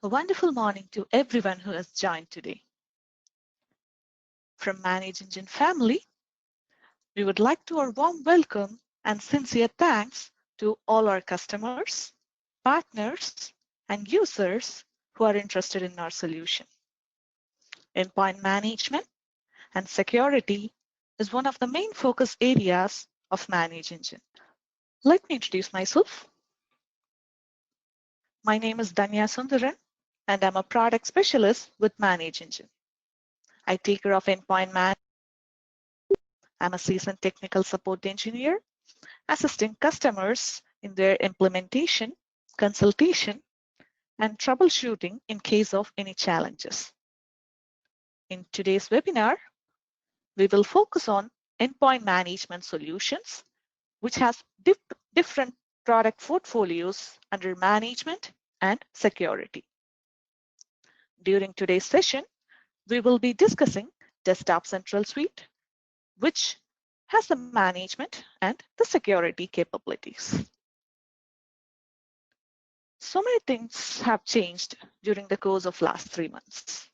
A wonderful morning to everyone who has joined today. From ManageEngine family, we would like to a warm welcome and sincere thanks to all our customers, partners, and users who are interested in our solution. Endpoint management and security is one of the main focus areas of ManageEngine. Let me introduce myself. My name is Danya Sundaran, and I'm a product specialist with ManageEngine. I take care of endpoint management. I'm a seasoned technical support engineer, assisting customers in their implementation, consultation, and troubleshooting in case of any challenges. In today's webinar, we will focus on endpoint management solutions, which has different product portfolios under management and security. During today's session, we will be discussing Desktop Central Suite, which has the management and the security capabilities. So many things have changed during the course of last 3 months.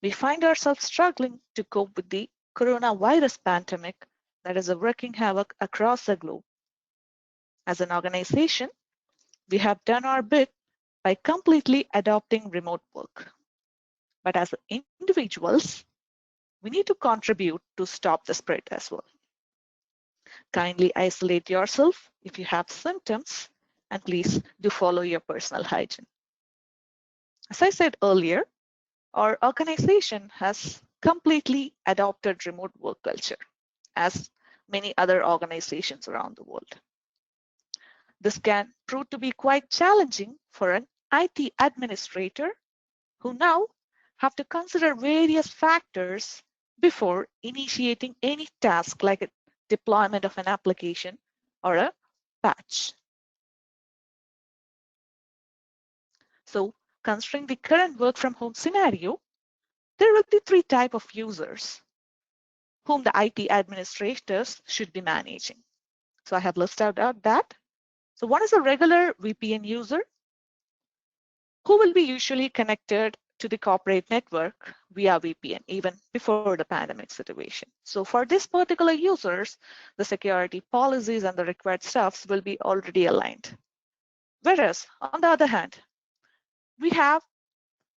We find ourselves struggling to cope with the coronavirus pandemic that is wreaking havoc across the globe. As an organization, we have done our bit by completely adopting remote work. But as individuals, we need to contribute to stop the spread as well. Kindly isolate yourself if you have symptoms, and please do follow your personal hygiene. As I said earlier, our organization has completely adopted remote work culture, as many other organizations around the world. This can prove to be quite challenging for an IT administrator who now have to consider various factors before initiating any task like a deployment of an application or a patch. So, considering the current work from home scenario, there will be 3 types of users whom the IT administrators should be managing. So I have listed out that. So one is a regular VPN user who will be usually connected to the corporate network via VPN even before the pandemic situation. So for these particular users, the security policies and the required stuffs will be already aligned. Whereas on the other hand, we have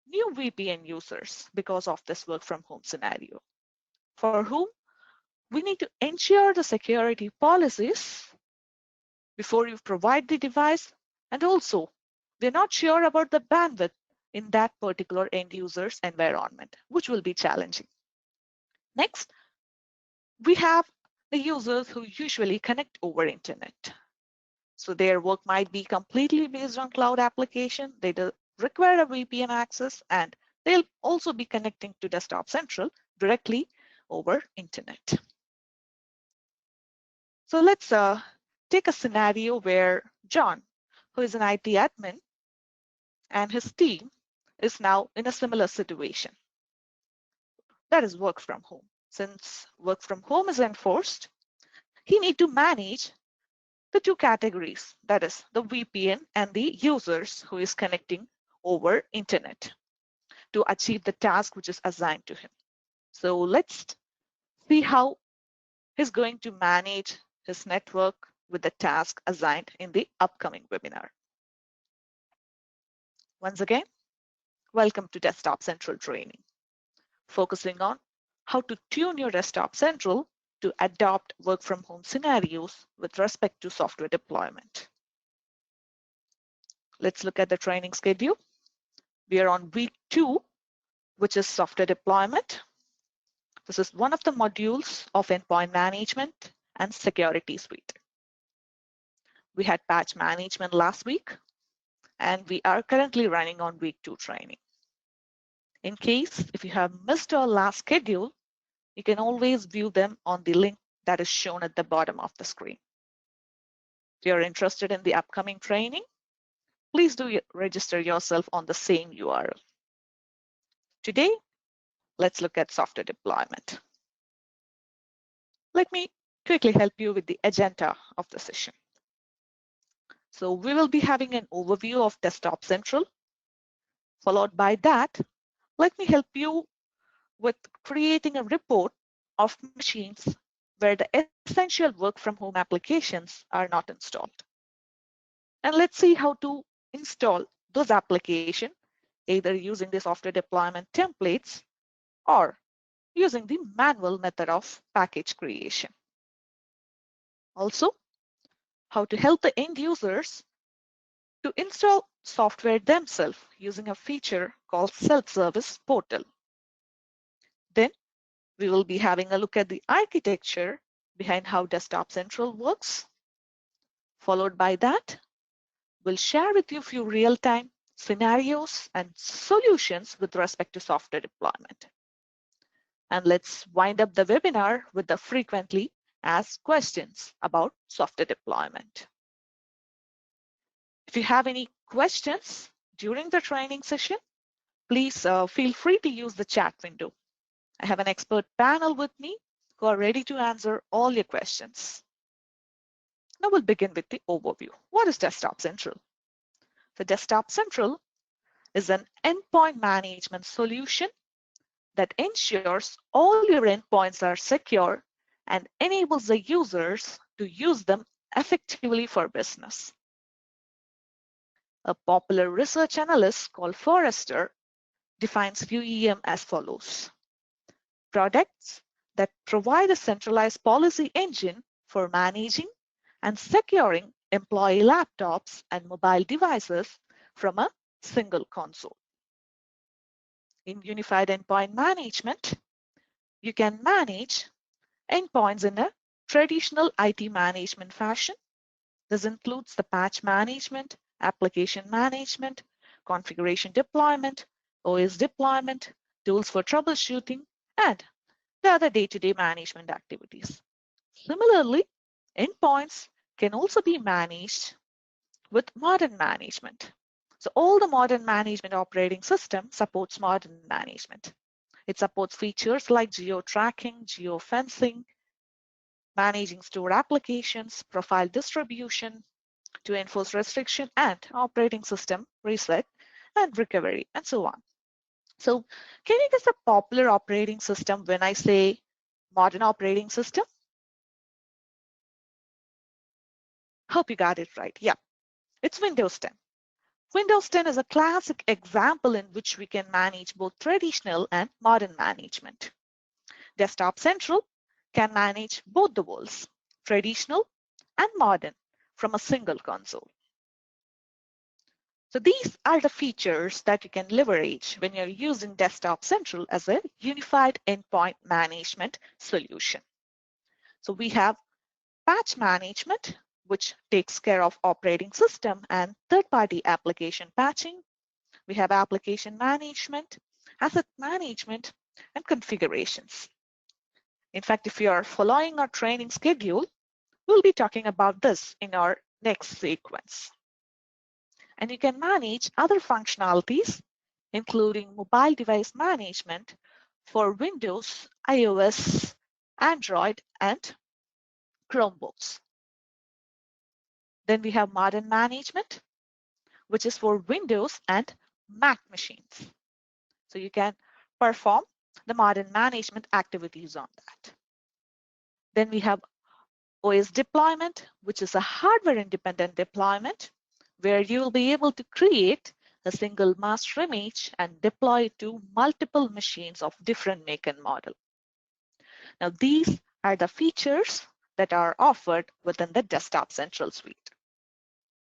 new VPN users because of this work from home scenario, for whom we need to ensure the security policies before you provide the device, and also we're not sure about the bandwidth in that particular end user's environment, which will be challenging. Next, we have the users who usually connect over internet. So their work might be completely based on cloud application. They require a VPN access, and they'll also be connecting to Desktop Central directly over internet. So let's take a scenario where John, who is an IT admin, and his team is now in a similar situation. That is work from home. Since work from home is enforced, he needs to manage the 2 categories, that is the VPN and the users who is connecting over internet to achieve the task which is assigned to him. So let's see how he's going to manage his network with the task assigned in the upcoming webinar. Once again, welcome to Desktop Central training, focusing on how to tune your Desktop Central to adopt work from home scenarios with respect to software deployment. Let's look at the training schedule. We are on week 2, which is software deployment. This is one of the modules of endpoint management and security suite. We had patch management last week, and we are currently running on week 2 training. In case if you have missed our last schedule, you can always view them on the link that is shown at the bottom of the screen. If you're interested in the upcoming training, please do register yourself on the same URL. Today, let's look at software deployment. Let me quickly help you with the agenda of the session. So we will be having an overview of Desktop Central, Followed by that, let me help you with creating a report of machines where the essential work from home applications are not installed. And let's see how to install those applications, either using the software deployment templates or using the manual method of package creation. Also, how to help the end users to install software themselves using a feature called self-service portal. Then we will be having a look at the architecture behind how Desktop Central works. Followed by that, we'll share with you a few real-time scenarios and solutions with respect to software deployment. And let's wind up the webinar with the frequently asked questions about software deployment. If you have any questions during the training session, please feel free to use the chat window. I have an expert panel with me who are ready to answer all your questions. Now we'll begin with the overview. What is Desktop Central? So Desktop Central is an endpoint management solution that ensures all your endpoints are secure and enables the users to use them effectively for business. A popular research analyst called Forrester defines UEM as follows: products that provide a centralized policy engine for managing and securing employee laptops and mobile devices from a single console. In Unified Endpoint Management, you can manage endpoints in a traditional IT management fashion. This includes the patch management, application management, configuration deployment, OS deployment, tools for troubleshooting, and the other day-to-day management activities. Similarly, endpoints can also be managed with modern management. So all the modern management operating system supports modern management. It supports features like geo-tracking, geo-fencing, managing store applications, profile distribution to enforce restriction and operating system reset and recovery, and so on. So can you guess a popular operating system when I say modern operating system? Hope you got it right. Yeah, it's Windows 10. Windows 10 is a classic example in which we can manage both traditional and modern management. Desktop Central can manage both the worlds, traditional and modern, from a single console. So these are the features that you can leverage when you're using Desktop Central as a unified endpoint management solution. So we have patch management, which takes care of operating system and third-party application patching. We have application management, asset management, and configurations. In fact, if you are following our training schedule, we'll be talking about this in our next sequence. And you can manage other functionalities, including mobile device management for Windows, iOS, Android, and Chromebooks. Then we have modern management, which is for Windows and Mac machines. So you can perform the modern management activities on that. Then we have OS deployment, which is a hardware independent deployment where you will be able to create a single master image and deploy it to multiple machines of different make and model. Now, these are the features that are offered within the Desktop Central suite.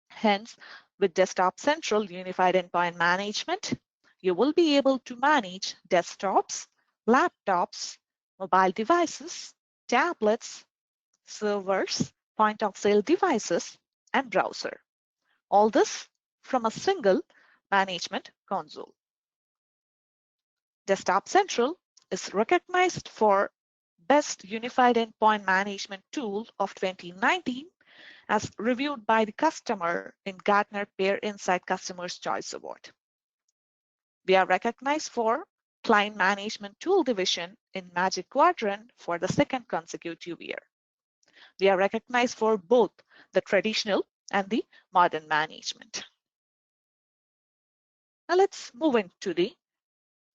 Hence, with Desktop Central Unified Endpoint Management, you will be able to manage desktops, laptops, mobile devices, tablets, servers, point of sale devices, and browser. All this from a single management console. Desktop Central is recognized for Best Unified Endpoint Management Tool of 2019 as reviewed by the customer in Gartner Peer Insight Customer's Choice Award. We are recognized for Client Management Tool Division in Magic Quadrant for the second consecutive year. We are recognized for both the traditional and the modern management. Now let's move into the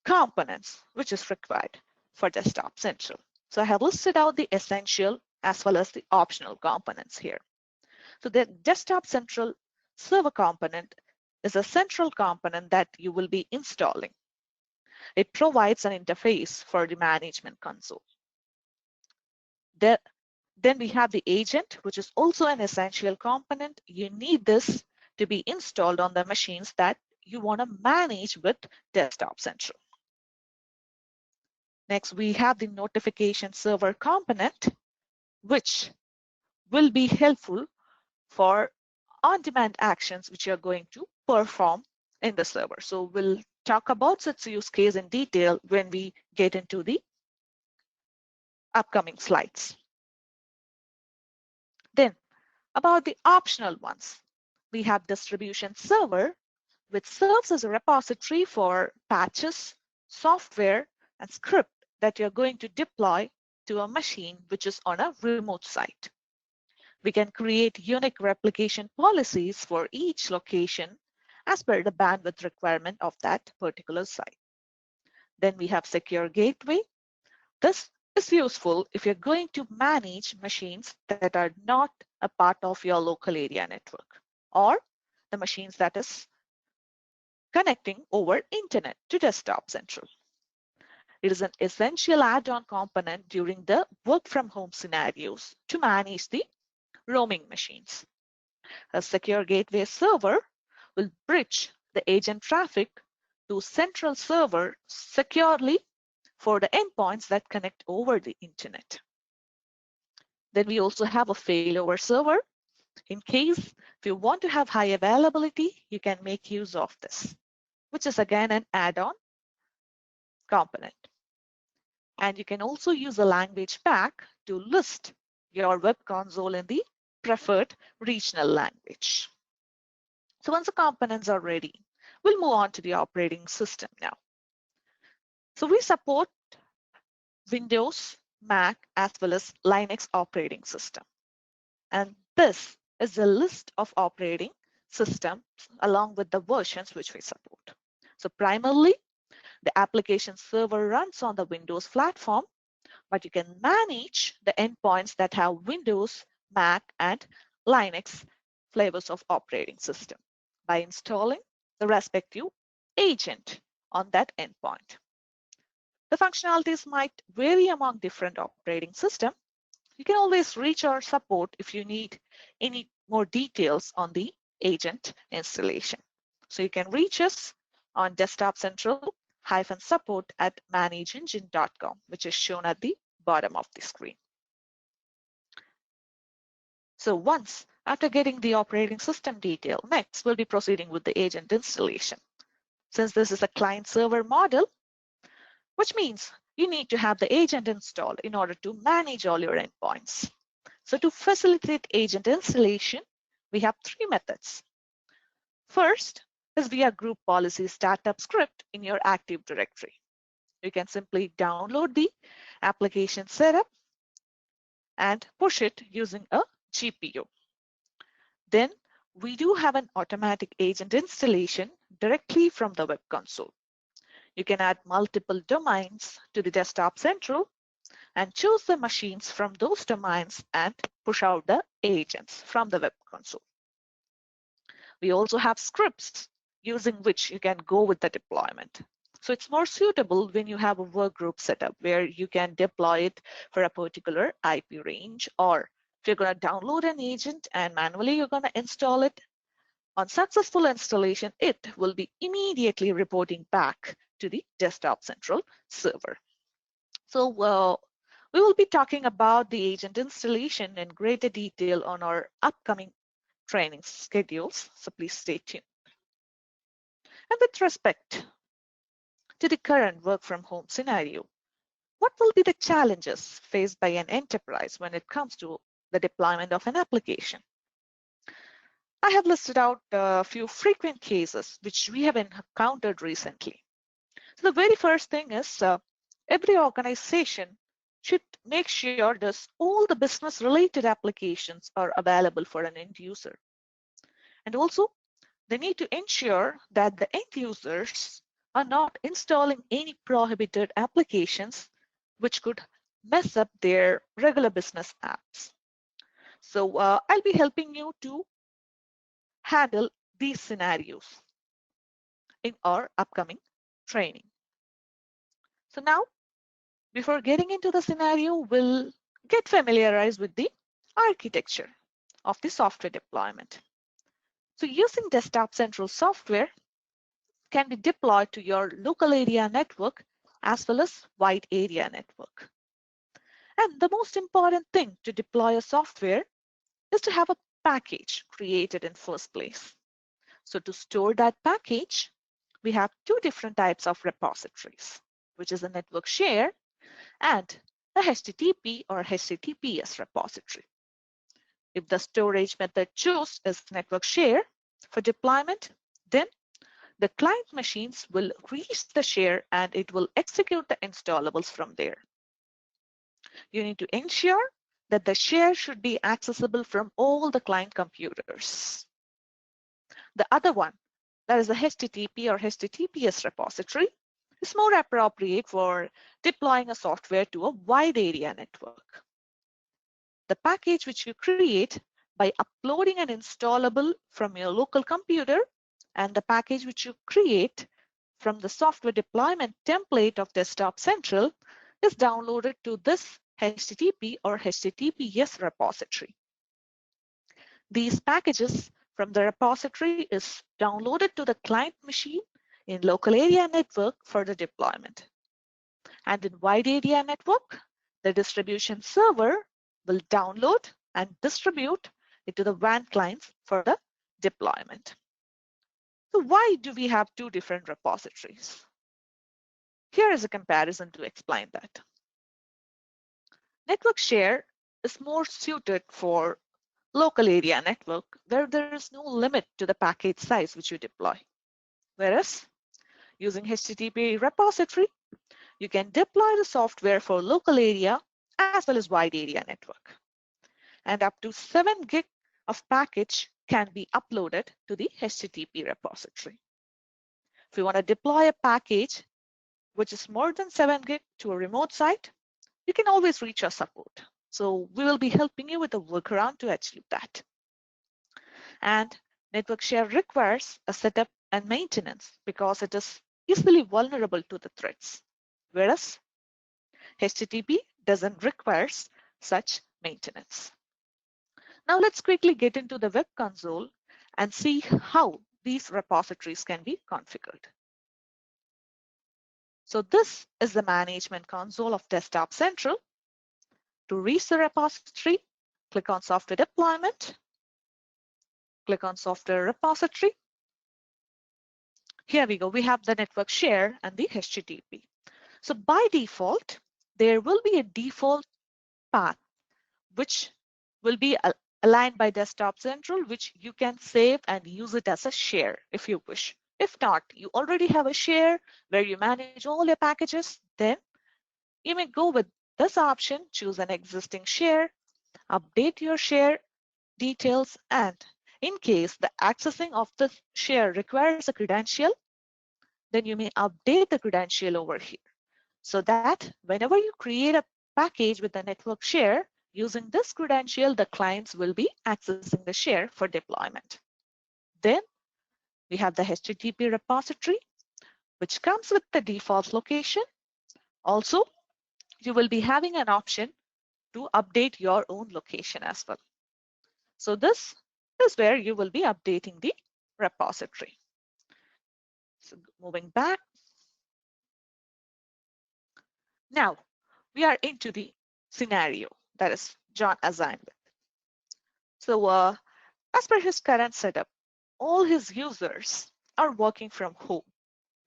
components which is required for Desktop Central. So I have listed out the essential as well as the optional components here. So the Desktop Central server component is a central component that you will be installing. It provides an interface for the management console. Then we have the agent, which is also an essential component. You need this to be installed on the machines that you want to manage with Desktop Central. Next, we have the notification server component, which will be helpful for on-demand actions which you're going to perform in the server. So we'll talk about its use case in detail when we get into the upcoming slides. Then about the optional ones, we have distribution server, which serves as a repository for patches, software, and script that you're going to deploy to a machine which is on a remote site. We can create unique replication policies for each location as per the bandwidth requirement of that particular site. Then we have secure gateway. This is useful if you're going to manage machines that are not a part of your local area network or the machines that is connecting over internet to Desktop Central. It is an essential add-on component during the work from home scenarios to manage the roaming machines. A secure gateway server will bridge the agent traffic to central server securely for the endpoints that connect over the internet. Then we also have a failover server. In case if you want to have high availability, you can make use of this, which is again an add-on component. And you can also use a language pack to list your web console in the preferred regional language. So once the components are ready, we'll move on to the operating system now. So we support Windows, Mac, as well as Linux operating system. And this is a list of operating systems along with the versions which we support. So primarily, the application server runs on the Windows platform, but you can manage the endpoints that have Windows, Mac, and Linux flavors of operating system by installing the respective agent on that endpoint. The functionalities might vary among different operating systems. You can always reach our support if you need any more details on the agent installation. So you can reach us on Desktop Central-support at ManageEngine.com, which is shown at the bottom of the screen. So once after getting the operating system detail, next we'll be proceeding with the agent installation. Since this is a client-server model, which means you need to have the agent installed in order to manage all your endpoints. So to facilitate agent installation, we have three methods. First is via group policy startup script in your Active Directory. You can simply download the application setup and push it using a GPU. Then we do have an automatic agent installation directly from the web console. You can add multiple domains to the Desktop Central and choose the machines from those domains and push out the agents from the web console. We also have scripts using which you can go with the deployment. So it's more suitable when you have a work group setup where you can deploy it for a particular IP range, or if you're going to download an agent and manually you're going to install it, on successful installation, it will be immediately reporting back to the Desktop Central server. So we will be talking about the agent installation in greater detail on our upcoming training schedules, so please stay tuned. And with respect to the current work from home scenario, what will be the challenges faced by an enterprise when it comes to the deployment of an application? I have listed out a few frequent cases which we have encountered recently. So the very first thing is every organization should make sure that all the business related applications are available for an end user. And also They need to ensure that the end users are not installing any prohibited applications which could mess up their regular business apps. So I'll be helping you to handle these scenarios in our upcoming training. So now, before getting into the scenario, we'll get familiarized with the architecture of the software deployment. So using Desktop Central software can be deployed to your local area network as well as wide area network. And the most important thing to deploy a software is to have a package created in first place. So to store that package, we have two different types of repositories, which is a network share and a HTTP or HTTPS repository. If the storage method chosen is network share for deployment, then the client machines will reach the share and it will execute the installables from there. You need to ensure that the share should be accessible from all the client computers. The other one, that is the HTTP or HTTPS repository, is more appropriate for deploying a software to a wide area network. The package which you create by uploading an installable from your local computer and the package which you create from the software deployment template of Desktop Central is downloaded to this HTTP or HTTPS repository. These packages from the repository is downloaded to the client machine in local area network for the deployment. And in wide area network, the distribution server will download and distribute it to the WAN clients for the deployment. So why do we have two different repositories? Here is a comparison to explain that. Network share is more suited for local area network where there is no limit to the package size which you deploy. Whereas using HTTP repository, you can deploy the software for local area as well as wide area network. And up to 7 gig of package can be uploaded to the HTTP repository. If you want to deploy a package which is more than 7 gig to a remote site, you can always reach our support. So we will be helping you with a workaround to achieve that. And network share requires a setup and maintenance because it is easily vulnerable to the threats, whereas HTTP doesn't require such maintenance. Now let's quickly get into the web console and see how these repositories can be configured. So this is the management console of Desktop Central. To reach the repository, click on Software Deployment, click on Software Repository. Here we go, we have the network share and the HTTP. So by default, there will be a default path which will be aligned by Desktop Central, which you can save and use it as a share if you wish. If not, you already have a share where you manage all your packages, then you may go with this option, choose an existing share, update your share details, and in case the accessing of the share requires a credential, then you may update the credential over here so that whenever you create a package with a network share, using this credential, the clients will be accessing the share for deployment. Then we have the HTTP repository, which comes with the default location. Also, you will be having an option to update your own location as well. So this is where you will be updating the repository. So moving back. Now we are into the scenario that is John assigned with. So as per his current setup, all his users are working from home,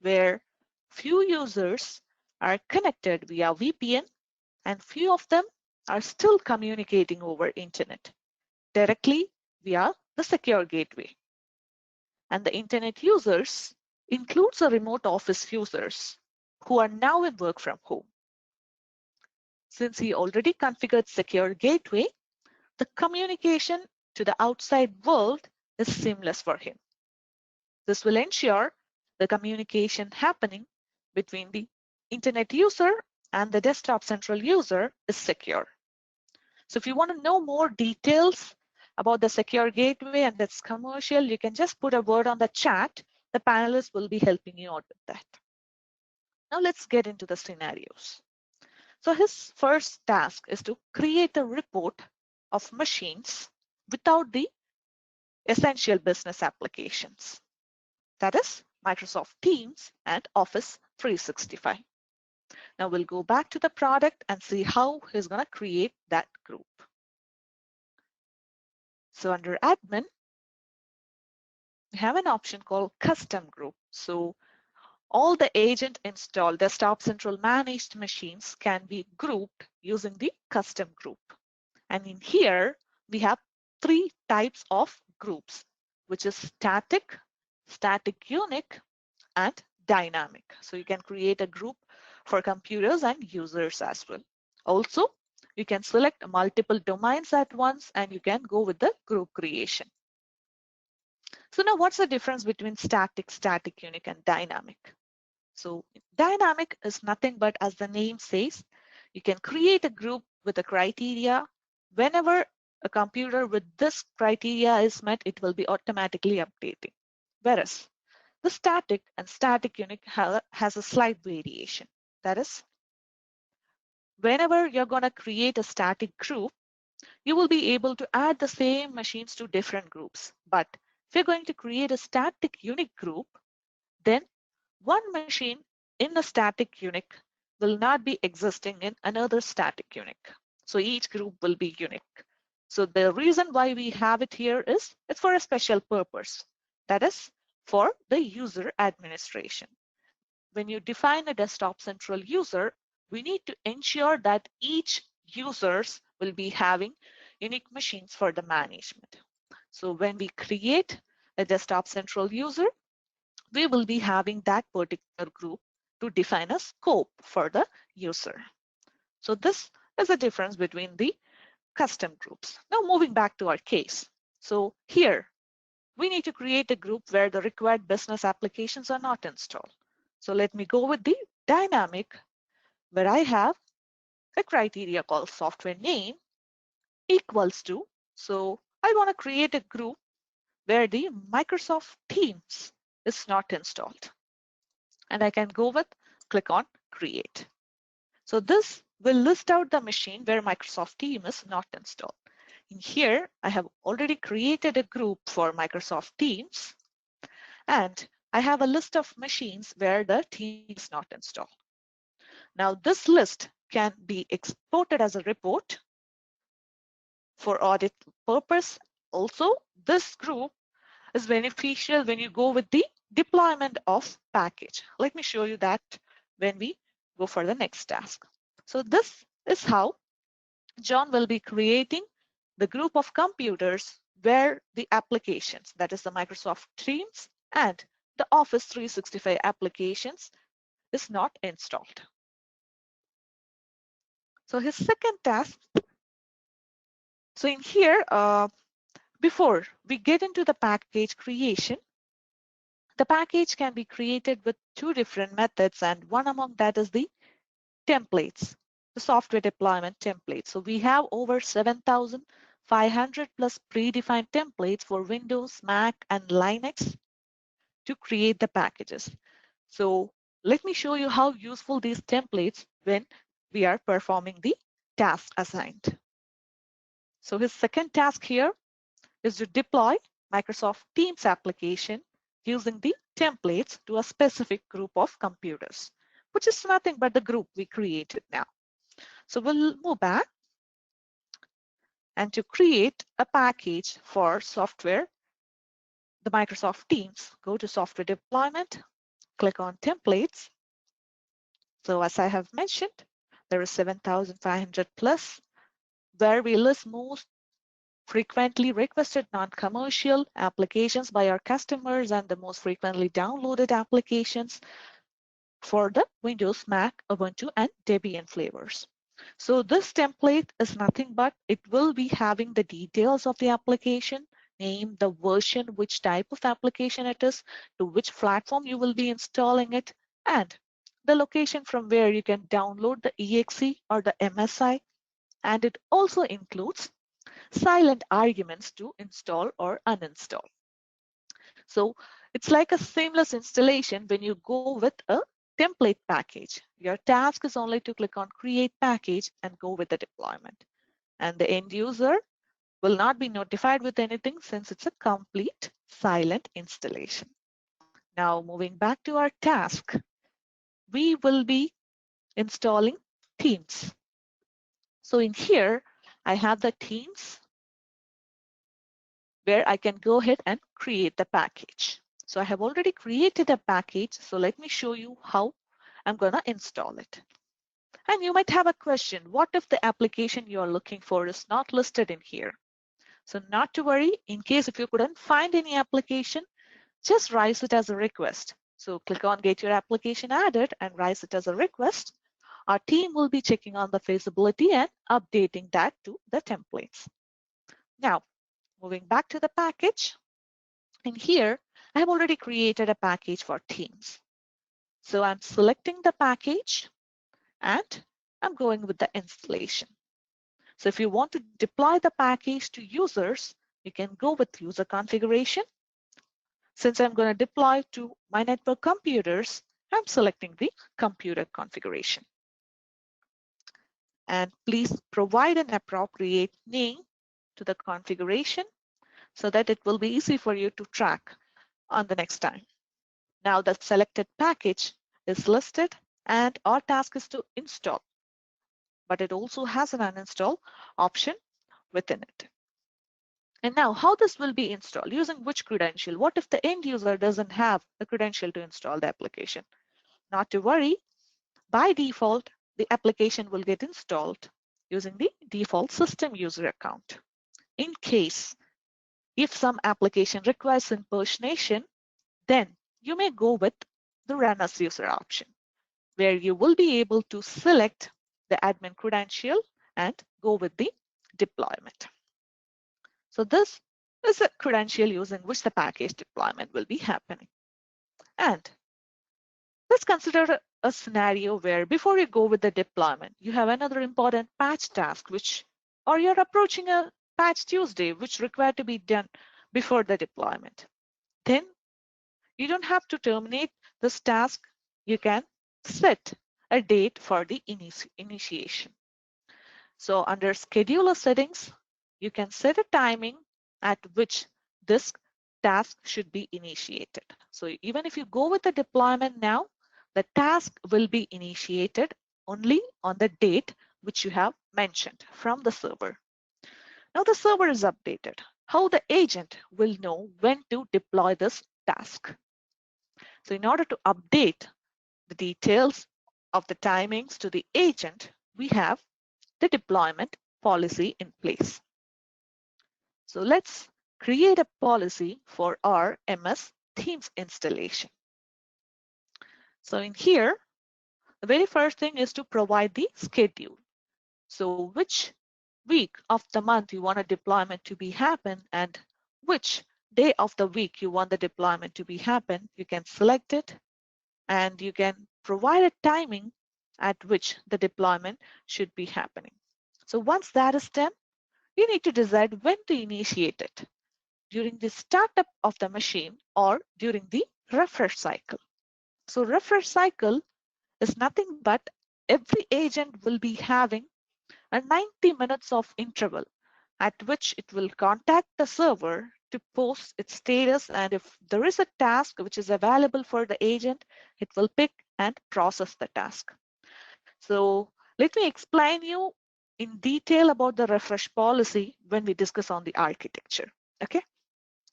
where few users are connected via VPN and few of them are still communicating over internet directly via the secure gateway. And the internet users includes the remote office users who are now in work from home. Since he already configured secure gateway, the communication to the outside world is seamless for him. This will ensure the communication happening between the internet user and the desktop central user is secure. So if you want to know more details about the secure gateway and its commercial, you can just put a word on the chat. The panelists will be helping you out with that. Now let's get into the scenarios. So his first task is to create a report of machines without the essential business applications. That is Microsoft Teams and Office 365. Now we'll go back to the product and see how he's going to create that group. So under admin, we have an option called custom group. So all the agent installed desktop central managed machines can be grouped using the custom group. And in here, we have three types of groups, which is static, static unique, and dynamic. So you can create a group for computers and users as well. Also, you can select multiple domains at once and you can go with the group creation. So now what's the difference between static, static unique, and dynamic? So dynamic is nothing but, as the name says, you can create a group with a criteria. Whenever a computer with this criteria is met, it will be automatically updating. Whereas the static and static unique has a slight variation. That is, whenever you're going to create a static group, you will be able to add the same machines to different groups. But if you're going to create a static unique group, then one machine in a static unique will not be existing in another static unique. So each group will be unique. So the reason why we have it here is it's for a special purpose. That is for the user administration. When you define a desktop central user, we need to ensure that each users will be having unique machines for the management. So when we create a desktop central user, we will be having that particular group to define a scope for the user. So this is the difference between the custom groups. Now moving back to our case. So here, we need to create a group where the required business applications are not installed. So let me go with the dynamic, where I have a criteria called software name equals to. So I want to create a group where the Microsoft Teams is not installed. And I can go with click on create. So this will list out the machine where Microsoft Teams is not installed. In here, I have already created a group for Microsoft Teams, and I have a list of machines where the team is not installed. Now this list can be exported as a report for audit purpose. Also, this group is beneficial when you go with the deployment of package. Let me show you that when we go for the next task. So this is how John will be creating the group of computers where the applications, that is the Microsoft Teams and the Office 365 applications, is not installed. So his second task, so in here, before we get into the package creation, the package can be created with two different methods, and one among that is the templates, the software deployment templates. So we have over 7,500 plus predefined templates for Windows, Mac, and Linux to create the packages. So let me show you how useful these templates when we are performing the task assigned. So his second task here is to deploy Microsoft Teams application using the templates to a specific group of computers, which is nothing but the group we created now. So we'll move back, and to create a package for software, the Microsoft Teams, go to software deployment, click on templates. So as I have mentioned, there is 7,500 plus, where we list most frequently requested non-commercial applications by our customers and the most frequently downloaded applications for the Windows, Mac, Ubuntu, and Debian flavors. So this template is nothing but it will be having the details of the application name, the version, which type of application it is, to which platform you will be installing it, and the location from where you can download the EXE or the MSI. And it also includes silent arguments to install or uninstall. So it's like a seamless installation when you go with a template package. Your task is only to click on create package and go with the deployment. And the end user will not be notified with anything since it's a complete silent installation. Now moving back to our task, we will be installing themes. So in here, I have the themes where I can go ahead and create the package. So I have already created a package. So let me show you how I'm going to install it. And you might have a question, what if the application you're looking for is not listed in here? So not to worry, in case if you couldn't find any application, just raise it as a request. So click on get your application added and raise it as a request. Our team will be checking on the feasibility and updating that to the templates. Now, moving back to the package, in here, I have already created a package for themes. So I'm selecting the package and I'm going with the installation. So if you want to deploy the package to users, you can go with user configuration. Since I'm going to deploy to my network computers, I'm selecting the computer configuration. And please provide an appropriate name to the configuration so that it will be easy for you to track on the next time. Now the selected package is listed and our task is to install, but it also has an uninstall option within it. And now how this will be installed, using which credential? What if the end user doesn't have a credential to install the application? Not to worry, by default, the application will get installed using the default system user account. In case if some application requires impersonation, then you may go with the run as user option, where you will be able to select the admin credential and go with the deployment. So this is a credential using which the package deployment will be happening. And let's consider a scenario where before you go with the deployment, you have another important patch task, or you're approaching a patch Tuesday, which required to be done before the deployment. Then you don't have to terminate this task. You can set a date for the initiation. So under scheduler settings, you can set a timing at which this task should be initiated. So even if you go with the deployment now, the task will be initiated only on the date which you have mentioned from the server. Now the server is updated. How the agent will know when to deploy this task. So in order to update the details of the timings to the agent, we have the deployment policy in place. So let's create a policy for our MS Themes installation. So in here, the very first thing is to provide the schedule. So which week of the month you want a deployment to be happen and which day of the week you want the deployment to be happen, you can select it and you can provide a timing at which the deployment should be happening. So once that is done, you need to decide when to initiate it, during the startup of the machine or during the refresh cycle. So refresh cycle is nothing but every agent will be having a 90 minutes of interval at which it will contact the server to post its status, and if there is a task which is available for the agent, it will pick and process the task. So let me explain you in detail about the refresh policy when we discuss on the architecture. Okay,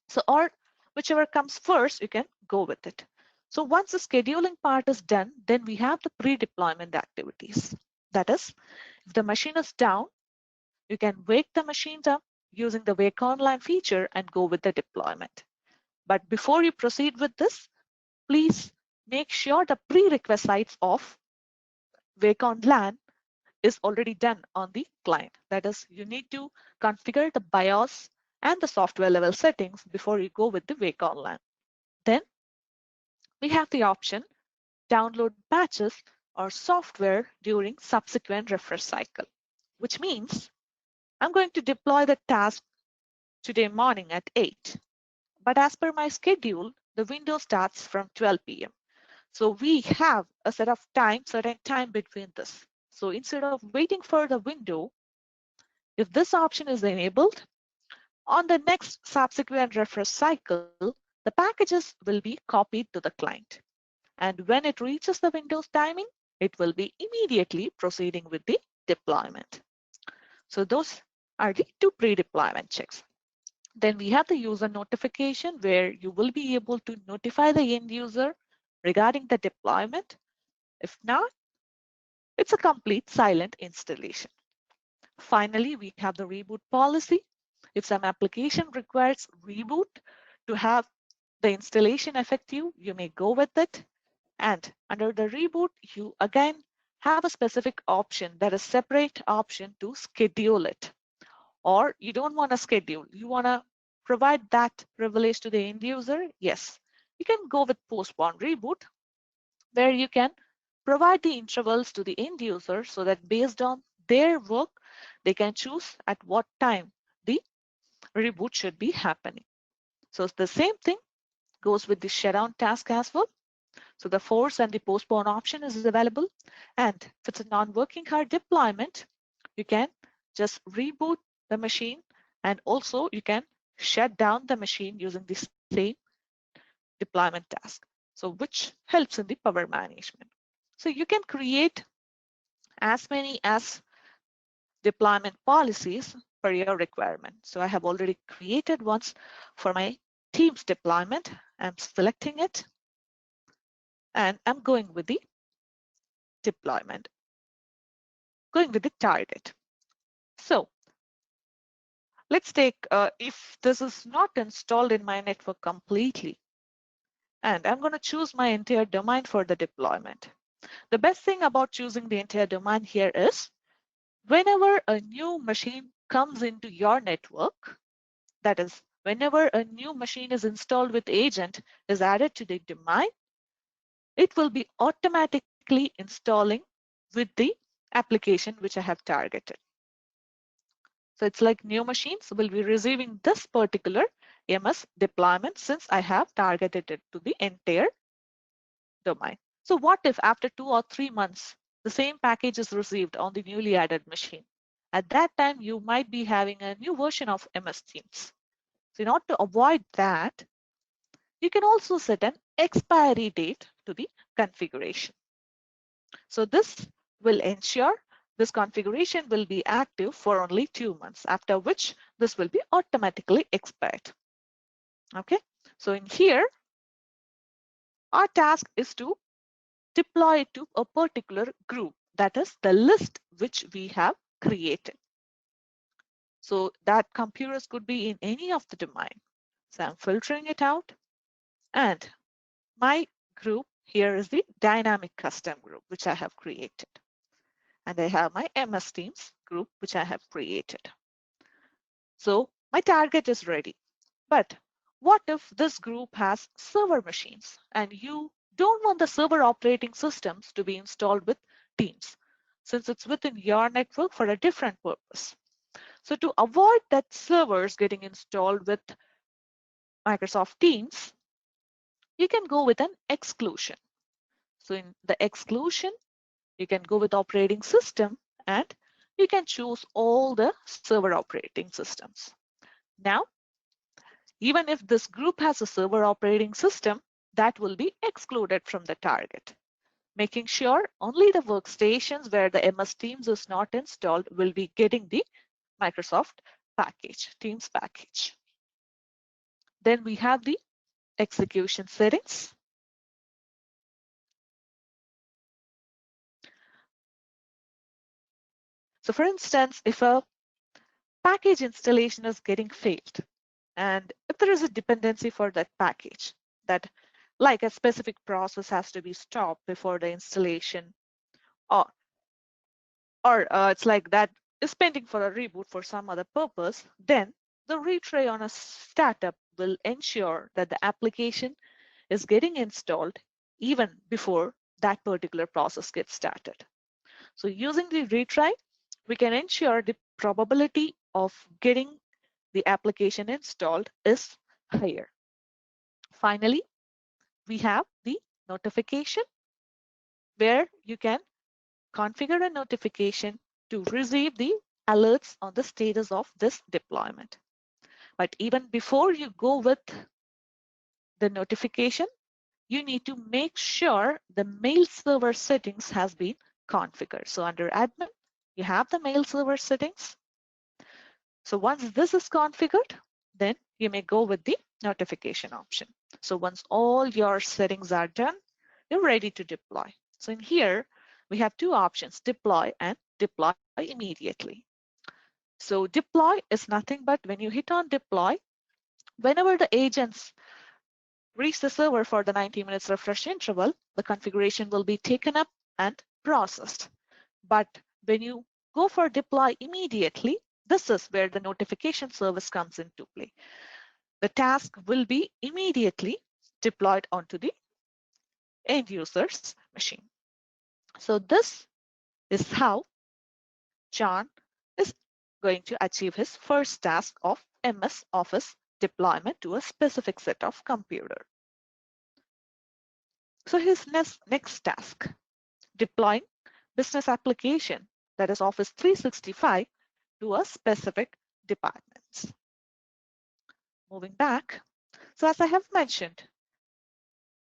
so or whichever comes first, you can go with it. So once the scheduling part is done, then we have the pre-deployment activities. That is, if the machine is down, you can wake the machines up using the wake online feature and go with the deployment. But before you proceed with this, please make sure the prerequisites of wake on LAN is already done on the client. That is, you need to configure the BIOS and the software level settings before you go with the Wake Online. Then we have the option download patches or software during subsequent refresh cycle, which means I'm going to deploy the task today morning at 8. But as per my schedule, the window starts from 12 p.m. So we have a certain time between this. So instead of waiting for the window, if this option is enabled, on the next subsequent refresh cycle, the packages will be copied to the client. And when it reaches the Windows timing, it will be immediately proceeding with the deployment. So those are the two pre-deployment checks. Then we have the user notification where you will be able to notify the end user regarding the deployment. If not, it's a complete silent installation. Finally, we have the reboot policy. If some application requires reboot to have the installation effective, you may go with it. And under the reboot, you again have a specific option, that is separate option to schedule it. Or you don't want to schedule, you want to provide that privilege to the end user. Yes, you can go with postpone reboot, where you can provide the intervals to the end user so that based on their work, they can choose at what time the reboot should be happening. So the same thing goes with the shutdown task as well. So the force and the postpone option is available. And if it's a non-working hard deployment, you can just reboot the machine, and also you can shut down the machine using the same deployment task. So which helps in the power management. So you can create as many as deployment policies per your requirement. So I have already created ones for my Teams deployment. I'm selecting it and I'm going with the deployment, going with the target. So let's take, if this is not installed in my network completely, and I'm going to choose my entire domain for the deployment. The best thing about choosing the entire domain here is whenever a new machine comes into your network, that is, whenever a new machine is installed with agent is added to the domain, it will be automatically installing with the application which I have targeted. So it's like new machines will be receiving this particular MS deployment since I have targeted it to the entire domain. So what if after 2 or 3 months, the same package is received on the newly added machine? At that time, you might be having a new version of MS Teams. So in order to avoid that, you can also set an expiry date to the configuration. So this will ensure this configuration will be active for only 2 months, after which this will be automatically expired. Okay, so in here, our task is to deploy it to a particular group, that is the list which we have created. So that computers could be in any of the domain. So I'm filtering it out, and my group here is the dynamic custom group, which I have created. And I have my MS Teams group, which I have created. So my target is ready. But what if this group has server machines and you don't want the server operating systems to be installed with Teams, since it's within your network for a different purpose? So to avoid that servers getting installed with Microsoft Teams, you can go with an exclusion. So in the exclusion, you can go with operating system and you can choose all the server operating systems. Now, even if this group has a server operating system, that will be excluded from the target, making sure only the workstations where the MS Teams is not installed will be getting the Microsoft package, Teams package. Then we have the execution settings. So for instance, if a package installation is getting failed, and if there is a dependency for that package, that like a specific process has to be stopped before the installation, or it's like that is pending for a reboot for some other purpose, then the retry on a startup will ensure that the application is getting installed even before that particular process gets started. So using the retry, we can ensure the probability of getting the application installed is higher. Finally, we have the notification where you can configure a notification to receive the alerts on the status of this deployment. But even before you go with the notification, you need to make sure the mail server settings has been configured. So under admin, you have the mail server settings. So once this is configured, then you may go with the notification option. So once all your settings are done, you're ready to deploy. So in here, we have two options, deploy and deploy immediately. So deploy is nothing but when you hit on deploy, whenever the agents reach the server for the 90 minutes refresh interval, the configuration will be taken up and processed. But when you go for deploy immediately, this is where the notification service comes into play. The task will be immediately deployed onto the end user's machine. So this is how John is going to achieve his first task of MS Office deployment to a specific set of computer. So his next task, deploying business application, that is Office 365, to a specific departments. Moving back, so as I have mentioned,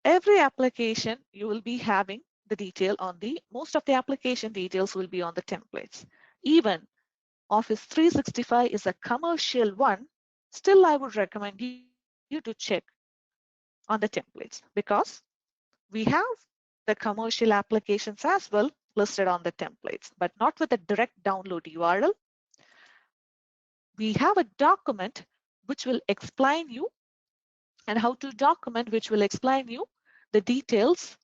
every application you will be having the detail on most of the application details will be on the templates. Even Office 365 is a commercial one, still I would recommend you to check on the templates because we have the commercial applications as well listed on the templates, but not with a direct download URL. We have a document which will explain you and how to document, which will explain you the details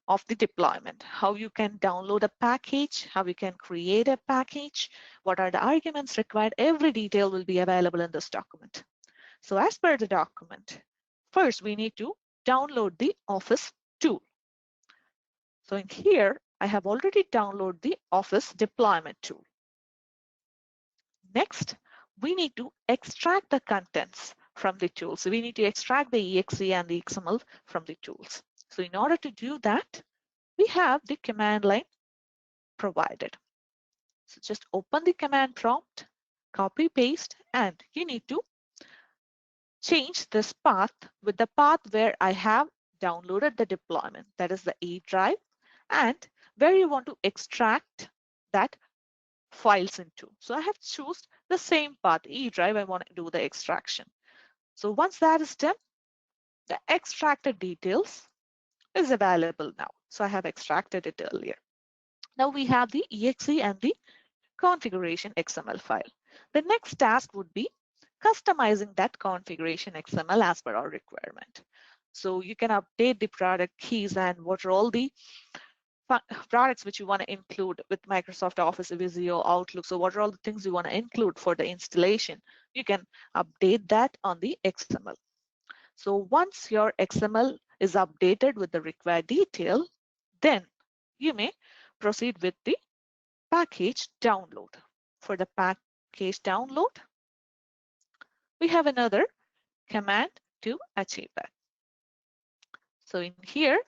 of the deployment, how you can download a package, how you can create a package, what are the arguments required. Every detail will be available in this document. So as per the document, first we need to download the Office tool. So in here, I have already downloaded the Office deployment tool. Next, we need to extract the contents from the tool. So we need to extract the exe and the XML from the tools. So in order to do that, we have the command line provided. So just open the command prompt, copy paste, and you need to change this path with the path where I have downloaded the deployment, that is the E drive, and where you want to extract that files into. So I have chosen the same path, E drive, I want to do the extraction. So once that is done, the extracted details is available now. So I have extracted it earlier. Now we have the exe and the configuration XML file. The next task would be customizing that configuration XML as per our requirement. So you can update the product keys and what are all the products which you want to include with Microsoft Office, Visio, Outlook. So what are all the things you want to include for the installation? You can update that on the XML. So once your XML is updated with the required detail, then you may proceed with the package download. For the package download, we have another command to achieve that. So in here,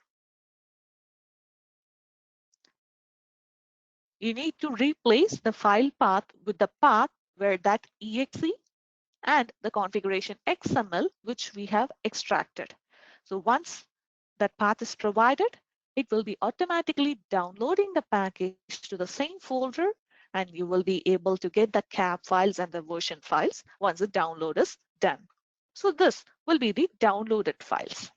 you need to replace the file path with the path where that exe and the configuration XML, which we have extracted. So once that path is provided, it will be automatically downloading the package to the same folder, and you will be able to get the cap files and the version files once the download is done. So this will be the downloaded files.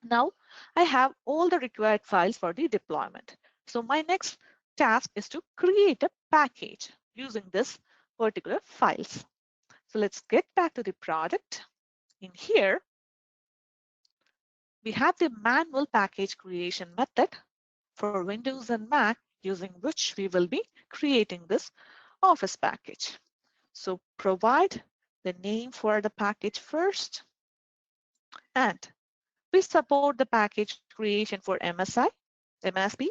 Now I have all the required files for the deployment. So my next task is to create a package using this particular files. So let's get back to the product. In here, we have the manual package creation method for Windows and Mac, using which we will be creating this Office package. So provide the name for the package first, and we support the package creation for MSI, MSB,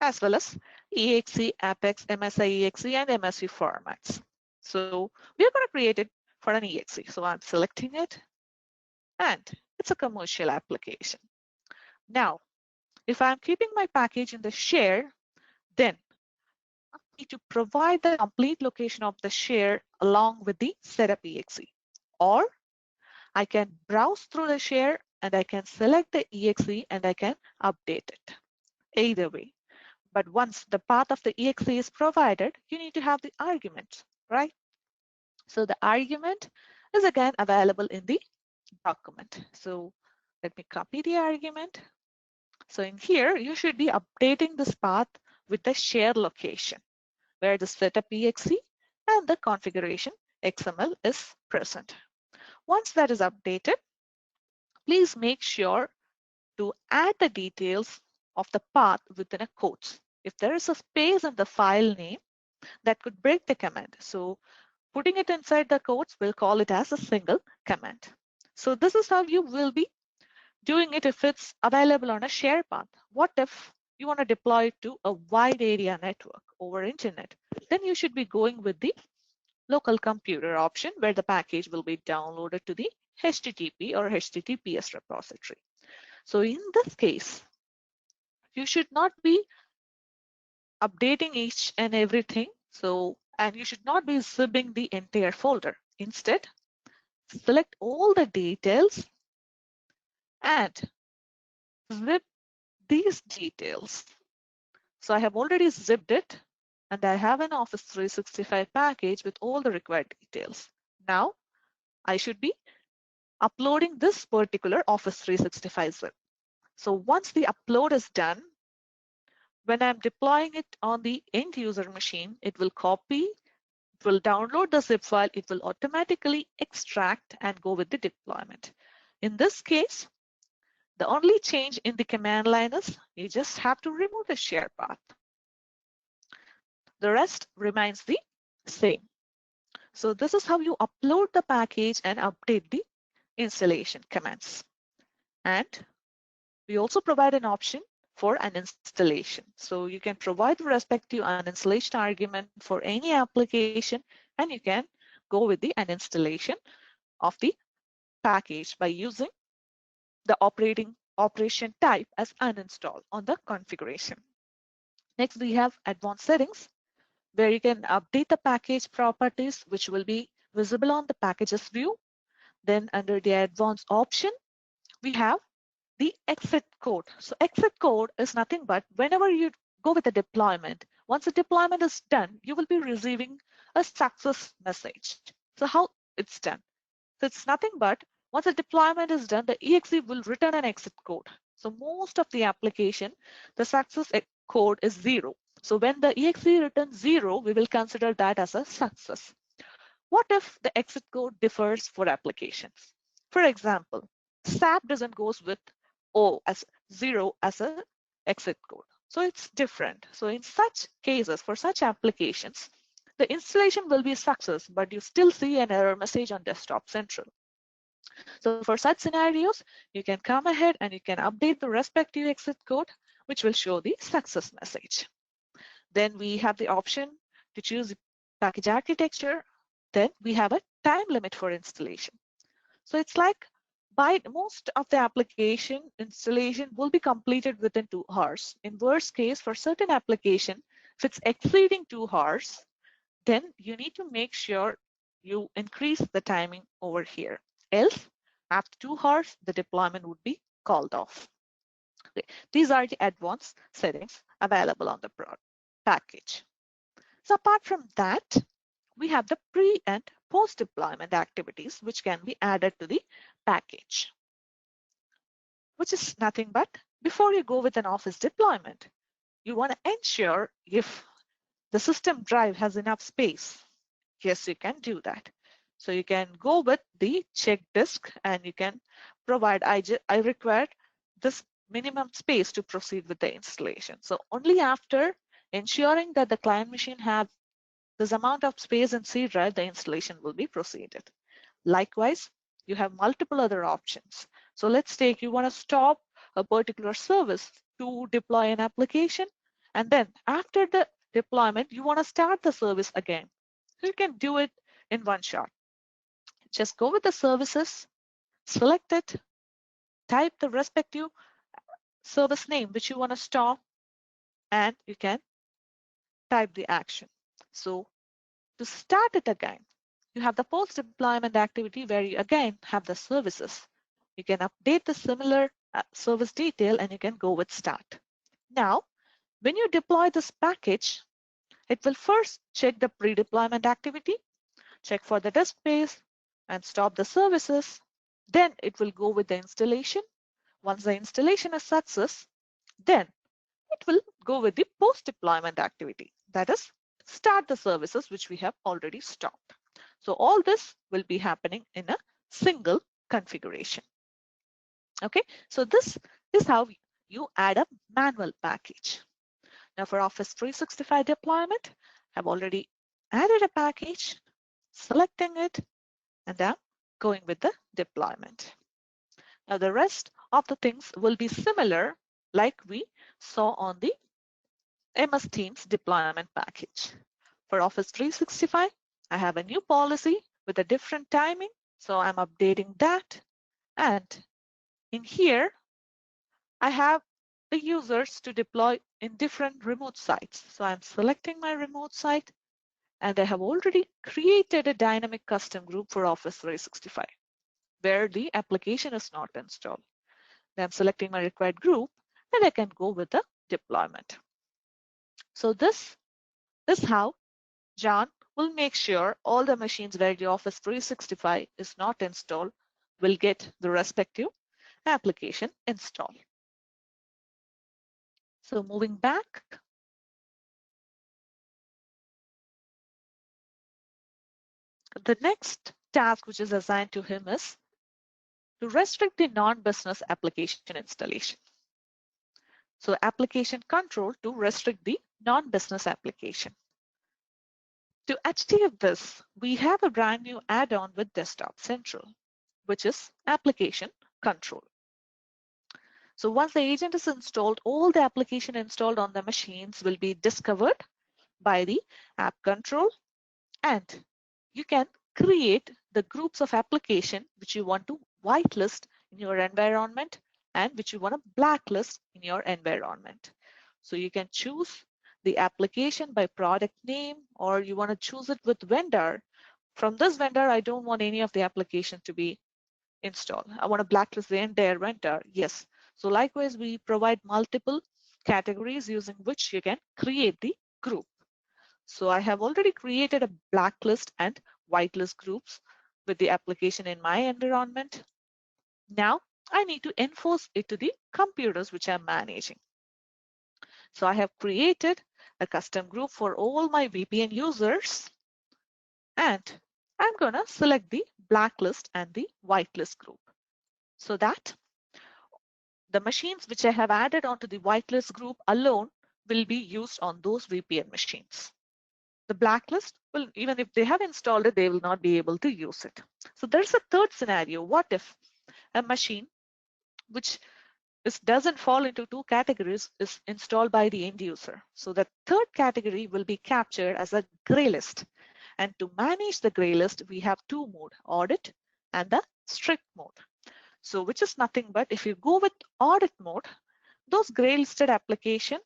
as well as EXE, Apex, MSI EXE, and MSV formats. So we are going to create it for an EXE. So I'm selecting it, and it's a commercial application. Now, if I'm keeping my package in the share, then I need to provide the complete location of the share along with the setup EXE. Or I can browse through the share and I can select the EXE and I can update it. Either way. But once the path of the exe is provided, you need to have the argument, right? So the argument is again available in the document. So let me copy the argument. So in here, you should be updating this path with the share location where the setup exe and the configuration XML is present. Once that is updated, please make sure to add the details of the path within a quotes. If there is a space in the file name, that could break the command. So putting it inside the quotes, we'll call it as a single command. So this is how you will be doing it if it's available on a share path. What if you want to deploy it to a wide area network over internet? Then you should be going with the local computer option where the package will be downloaded to the HTTP or HTTPS repository. So in this case, you should not be updating each and everything. And you should not be zipping the entire folder. Instead, select all the details and zip these details. So I have already zipped it and I have an Office 365 package with all the required details. Now I should be uploading this particular Office 365 zip. So once the upload is done, when I'm deploying it on the end user machine, it will copy, it will download the zip file, it will automatically extract and go with the deployment. In this case, the only change in the command line is you just have to remove the share path. The rest remains the same. So this is how you upload the package and update the installation commands. And we also provide an option for an installation. So you can provide the respective uninstallation argument for any application, and you can go with the uninstallation of the package by using the operation type as uninstall on the configuration. Next, we have advanced settings where you can update the package properties, which will be visible on the packages view. Then under the advanced option, we have the exit code. So exit code is nothing but whenever you go with the deployment, once the deployment is done, you will be receiving a success message. So how it's done? So it's nothing but once the deployment is done, the exe will return an exit code. So most of the application, the success code is 0. So when the exe returns 0, we will consider that as a success. What if the exit code differs for applications? For example, SAP doesn't goes with O as 0 as a exit code. So it's different. So in such cases, for such applications, the installation will be a success, but you still see an error message on Desktop Central. So for such scenarios, you can come ahead and you can update the respective exit code, which will show the success message. Then we have the option to choose the package architecture. Then we have a time limit for installation. So it's like by most of the application installation will be completed within 2 hours. In worst case, for certain application, if it's exceeding 2 hours, then you need to make sure you increase the timing over here. Else, after 2 hours, the deployment would be called off. Okay. These are the advanced settings available on the package. So apart from that, we have the pre and post deployment activities which can be added to the package, which is nothing but before you go with an Office deployment, you want to ensure if the system drive has enough space. Yes, you can do that. So you can go with the check disk and you can provide, I require this minimum space to proceed with the installation. So only after ensuring that the client machine have this amount of space in C drive, the installation will be proceeded. Likewise, you have multiple other options. So let's take you want to stop a particular service to deploy an application, and then after the deployment, you want to start the service again. You can do it in one shot. Just go with the services, select it, type the respective service name which you want to stop, and you can type the action. So to start it again, you have the post deployment activity where you again have the services. You can update the similar service detail and you can go with start. Now, when you deploy this package, it will first check the pre-deployment activity, check for the disk space, and stop the services. Then it will go with the installation. Once the installation is success, then it will go with the post-deployment activity. That is, start the services which we have already stopped. So all this will be happening in a single configuration. Okay, so this is how you add a manual package. Now for Office 365 deployment, I've already added a package, selecting it, and I'm going with the deployment. Now the rest of the things will be similar like we saw on the MS Teams deployment package. For Office 365, I have a new policy with a different timing, so I'm updating that. And in here, I have the users to deploy in different remote sites. So I'm selecting my remote site, and I have already created a dynamic custom group for Office 365 where the application is not installed. Then I'm selecting my required group, and I can go with the deployment. So this is how John will make sure all the machines where the Office 365 is not installed will get the respective application installed. So moving back, the next task which is assigned to him is to restrict the non-business application installation. So application control to restrict the non-business application. To achieve this, we have a brand new add-on with Desktop Central, which is application control. So once the agent is installed, all the application installed on the machines will be discovered by the app control, and you can create the groups of application which you want to whitelist in your environment and which you want to blacklist in your environment. So you can choose the application by product name, or you want to choose it with vendor. From this vendor, I don't want any of the application to be installed. I want to blacklist the entire vendor. Yes. So likewise, we provide multiple categories using which you can create the group. So I have already created a blacklist and whitelist groups with the application in my environment. Now I need to enforce it to the computers which I'm managing. So I have created a custom group for all my VPN users, and I'm going to select the blacklist and the whitelist group so that the machines which I have added onto the whitelist group alone will be used on those VPN machines. The blacklist will, even if they have installed it, they will not be able to use it. So there's a third scenario. What if a machine which doesn't fall into two categories is installed by the end user? So the third category will be captured as a gray list. And to manage the gray list, we have two modes, audit and the strict mode. So which is nothing but if you go with audit mode, those gray listed application,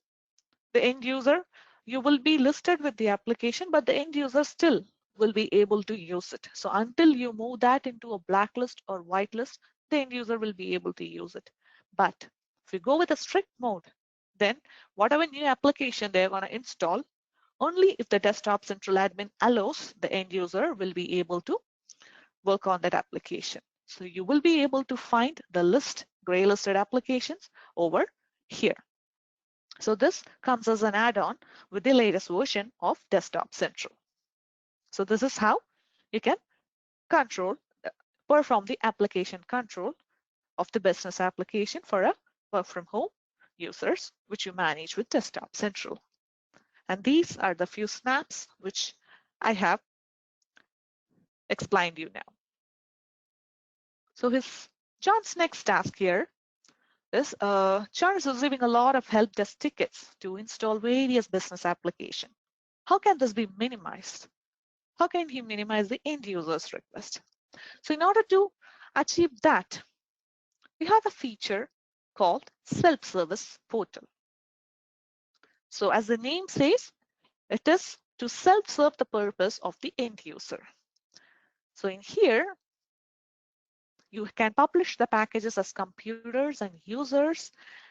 the end user, you will be listed with the application, but the end user still will be able to use it. So until you move that into a blacklist or whitelist, the end user will be able to use it. But if you go with a strict mode, then whatever new application they're going to install, only if the desktop central admin allows, the end user will be able to work on that application. So you will be able to find the list, gray listed applications over here. So this comes as an add-on with the latest version of Desktop Central. So this is how you can control, perform the application control of the business application for a work from home users, which you manage with Desktop Central. And these are the few snaps which I have explained you now. So John's next task here is John is receiving a lot of help desk tickets to install various business applications. How can this be minimized? How can he minimize the end user's request? So in order to achieve that, we have a feature called self-service portal. So as the name says, it is to self-serve the purpose of the end user. So in here, you can publish the packages as computers and users,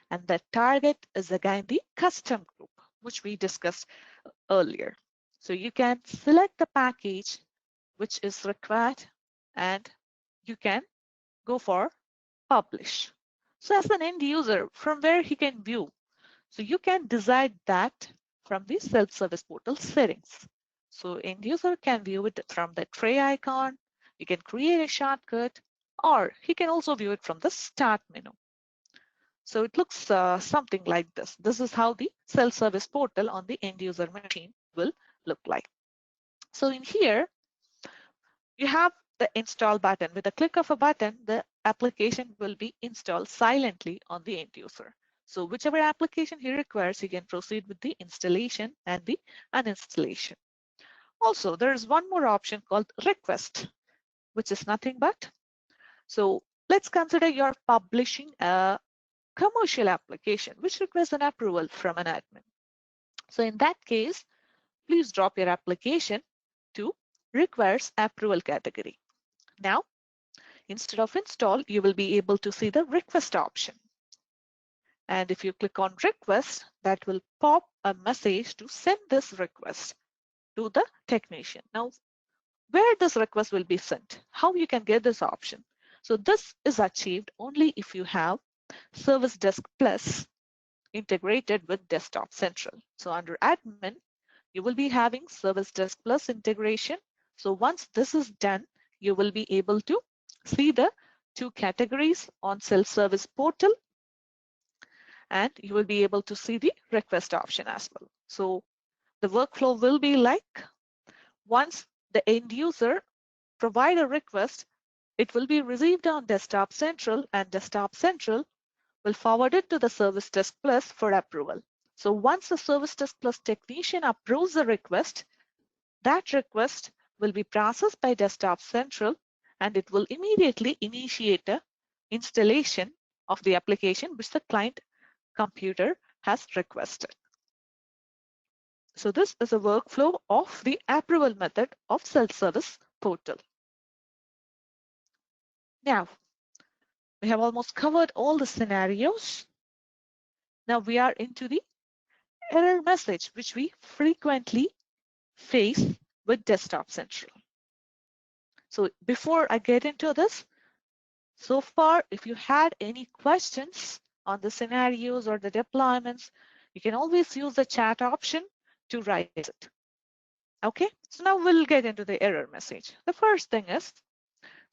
and the target is again the custom group, which we discussed earlier. So you can select the package which is required and you can go for publish. So as an end user, from where he can view, so you can decide that from the self-service portal settings. So end user can view it from the tray icon, you can create a shortcut, or he can also view it from the start menu. So it looks something like this. This is how the self-service portal on the end user machine will look like. So in here, you have the install button. With a click of a button, the application will be installed silently on the end user. So whichever application he requires, he can proceed with the installation and the uninstallation. Also, there is one more option called request, which is nothing but, so let's consider you're publishing a commercial application which requires an approval from an admin. So in that case, please drop your application to requires approval category. Now, instead of install, you will be able to see the request option. And if you click on request, that will pop a message to send this request to the technician. Now, where this request will be sent, how you can get this option. So this is achieved only if you have Service Desk Plus integrated with Desktop Central. So under admin, you will be having Service Desk Plus integration. So once this is done, you will be able to see the two categories on self-service portal, and you will be able to see the request option as well. So the workflow will be like, once the end user provide a request, it will be received on Desktop Central, and Desktop Central will forward it to the Service Desk Plus for approval. So once the Service Desk Plus technician approves the request, that request will be processed by Desktop Central, and it will immediately initiate a installation of the application which the client computer has requested. So this is a workflow of the approval method of self-service portal. Now, we have almost covered all the scenarios. Now we are into the error message, which we frequently face with Desktop Central. So before I get into this, so far, if you had any questions on the scenarios or the deployments, you can always use the chat option to raise it. Okay, so now we'll get into the error message. The first thing is,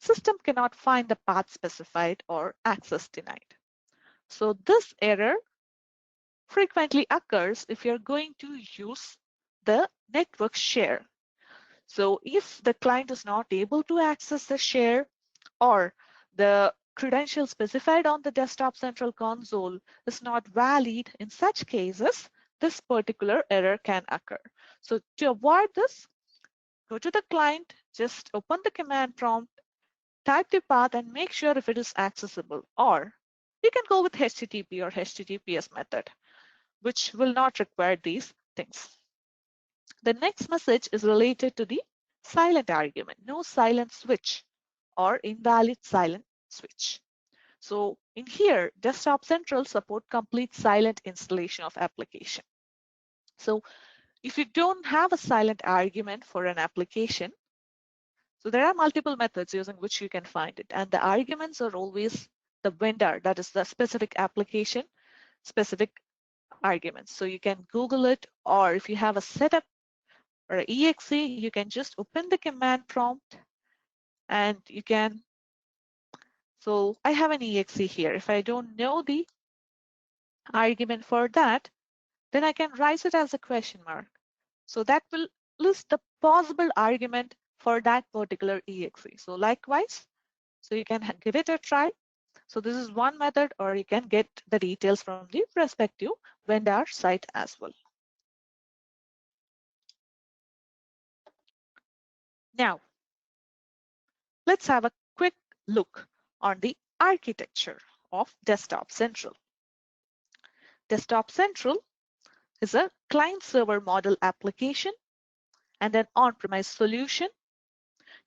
system cannot find the path specified or access denied. So this error frequently occurs if you're going to use the network share. So if the client is not able to access the share, or the credential specified on the Desktop Central console is not valid, in such cases, this particular error can occur. So to avoid this, go to the client, just open the command prompt, type the path and make sure if it is accessible, or you can go with HTTP or HTTPS method, which will not require these things. The next message is related to the silent argument, no silent switch or invalid silent switch. So in here, Desktop Central support complete silent installation of application. So if you don't have a silent argument for an application, so there are multiple methods using which you can find it. And the arguments are always the vendor, that is the specific application, specific arguments. So you can Google it, or if you have a setup or exe, you can just open the command prompt and you can, so I have an exe here. If I don't know the argument for that, then I can write it as a question mark. So that will list the possible argument for that particular exe. So likewise, So you can give it a try. So this is one method, or you can get the details from the respective vendor site as well. Now, let's have a quick look on the architecture of Desktop Central. Desktop Central is a client-server model application and an on-premise solution.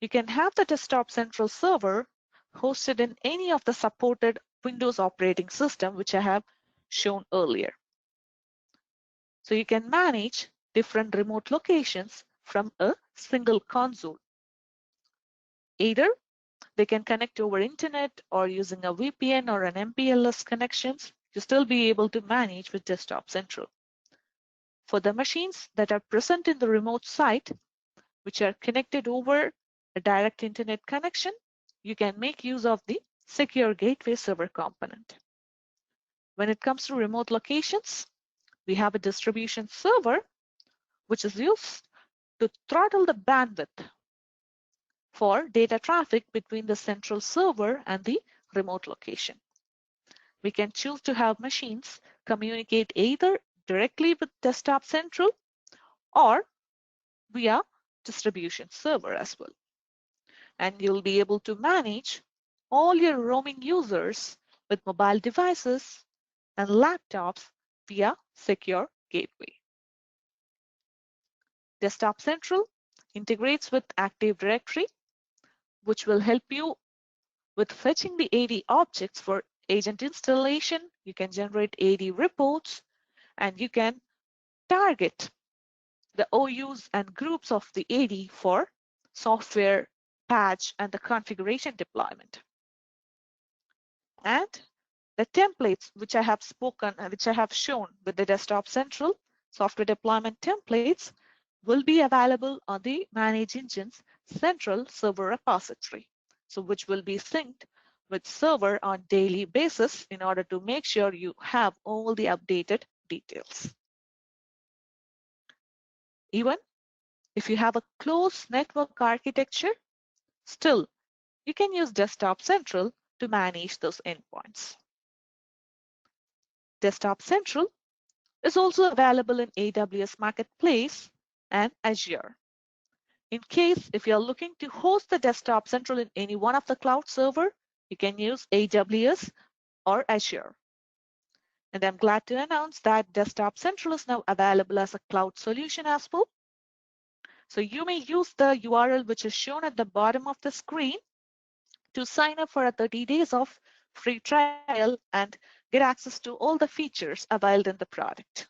You can have the Desktop Central server hosted in any of the supported Windows operating system, which I have shown earlier. So you can manage different remote locations from a single console. Either they can connect over internet or using a VPN or an MPLS connections, you still be able to manage with Desktop Central. For the machines that are present in the remote site, which are connected over a direct internet connection, you can make use of the secure gateway server component. When it comes to remote locations, we have a distribution server, which is used to throttle the bandwidth for data traffic between the central server and the remote location. We can choose to have machines communicate either directly with Desktop Central or via distribution server as well. And you'll be able to manage all your roaming users with mobile devices and laptops via secure gateway. Desktop Central integrates with Active Directory, which will help you with fetching the AD objects for agent installation. You can generate AD reports, and you can target the OUs and groups of the AD for software patch and the configuration deployment. And the templates which I have spoken, which I have shown with the Desktop Central software deployment templates will be available on the ManageEngine's central server repository, so which will be synced with server on daily basis in order to make sure you have all the updated details. Even if you have a closed network architecture, still you can use Desktop Central to manage those endpoints. Desktop Central is also available in AWS Marketplace and Azure. In case if you're looking to host the Desktop Central in any one of the cloud server, you can use AWS or Azure. And I'm glad to announce that Desktop Central is now available as a cloud solution as well. So you may use the URL which is shown at the bottom of the screen to sign up for a 30 days of free trial and get access to all the features available in the product.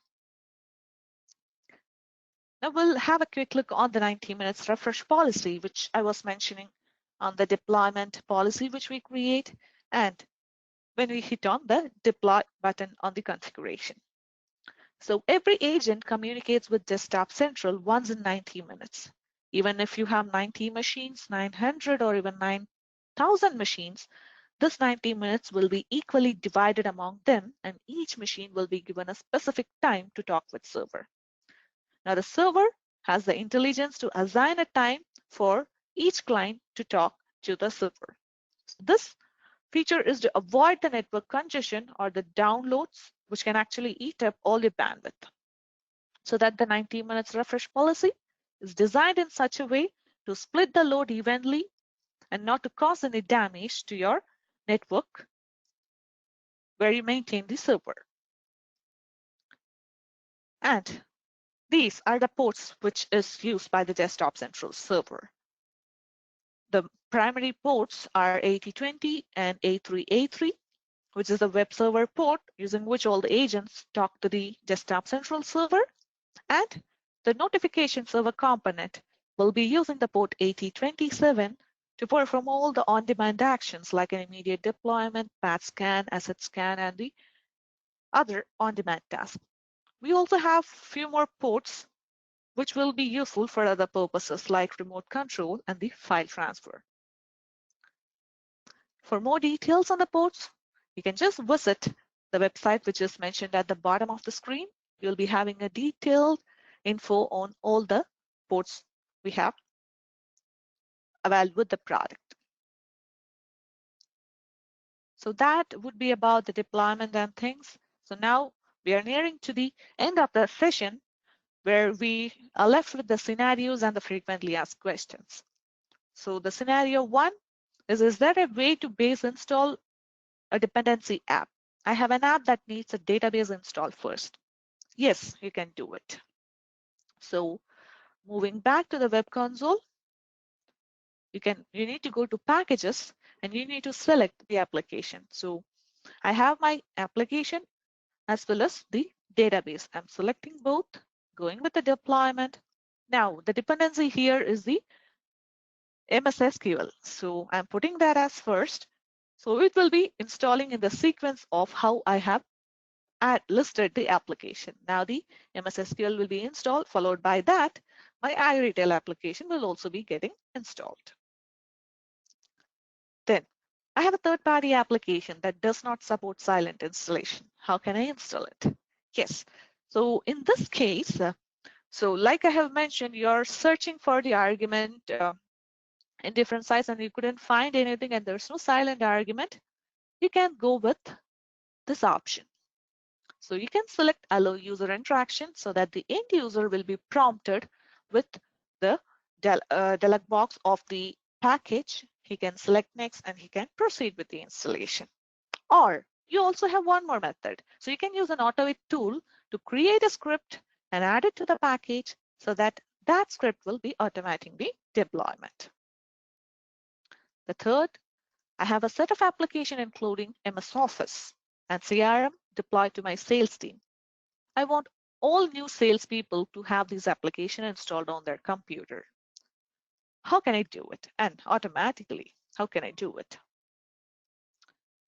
Now we'll have a quick look on the 90 minutes refresh policy, which I was mentioning on the deployment policy which we create, and when we hit on the deploy button on the configuration. So every agent communicates with Desktop Central once in 90 minutes. Even if you have 90 machines, 900 or even 9,000 machines, this 90 minutes will be equally divided among them, and each machine will be given a specific time to talk with server. Now the server has the intelligence to assign a time for each client to talk to the server. So this feature is to avoid the network congestion or the downloads, which can actually eat up all your bandwidth. So that the 90 minutes refresh policy is designed in such a way to split the load evenly and not to cause any damage to your network where you maintain the server. And these are the ports which is used by the Desktop Central server. The primary ports are 8020 and A3A3, which is the web server port using which all the agents talk to the Desktop Central server. And the notification server component will be using the port 8027 to perform all the on-demand actions like an immediate deployment, patch scan, asset scan, and the other on-demand tasks. We also have few more ports which will be useful for other purposes like remote control and the file transfer. For more details on the ports, you can just visit the website which is mentioned at the bottom of the screen. You'll be having a detailed info on all the ports we have available with the product. So that would be about the deployment and things. So now we are nearing to the end of the session where we are left with the scenarios and the frequently asked questions. So the scenario one is there a way to base install a dependency app? I have an app that needs a database install first. Yes, you can do it. So moving back to the web console, you need to go to packages and you need to select the application. So I have my application as well as the database. I'm selecting both, going with the deployment. Now the dependency here is the MS SQL. So I'm putting that as first. So it will be installing in the sequence of how I have listed the application. Now the MS SQL will be installed, followed by that, my iRetail application will also be getting installed. Then I have a third-party application that does not support silent installation. How can I install it? Yes. So in this case, so like I have mentioned, you're searching for the argument in different sites and you couldn't find anything and there's no silent argument. You can go with this option. So you can select allow user interaction so that the end user will be prompted with the dialog box of the package. He can select next and he can proceed with the installation. Or you also have one more method. So you can use an automate tool to create a script and add it to the package so that that script will be automating the deployment. The third, I have a set of application including MS Office and CRM deployed to my sales team. I want all new salespeople to have this application installed on their computer. How can I do it? And automatically, how can I do it?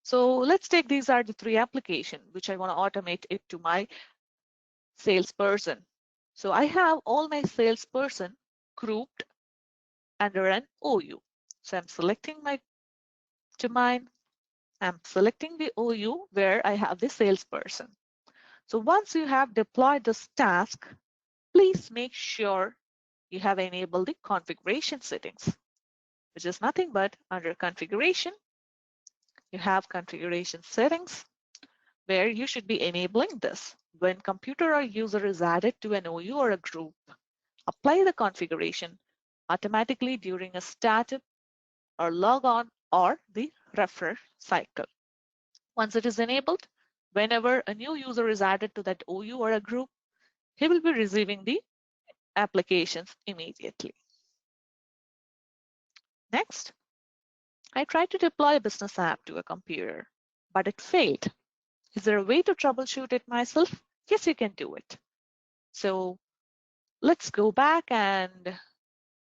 So let's take these are the three applications which I want to automate it to my salesperson. So I have all my salesperson grouped under an OU. So I'm selecting my domain. I'm selecting the OU where I have the salesperson. So once you have deployed this task, please make sure you have enabled the configuration settings, which is nothing but under configuration, you have configuration settings where you should be enabling this. When computer or user is added to an OU or a group, apply the configuration automatically during a startup or log on or the refresh cycle. Once it is enabled, whenever a new user is added to that OU or a group, he will be receiving the applications immediately. Next, I tried to deploy a business app to a computer, but it failed. Is there a way to troubleshoot it myself? Yes, you can do it. So let's go back and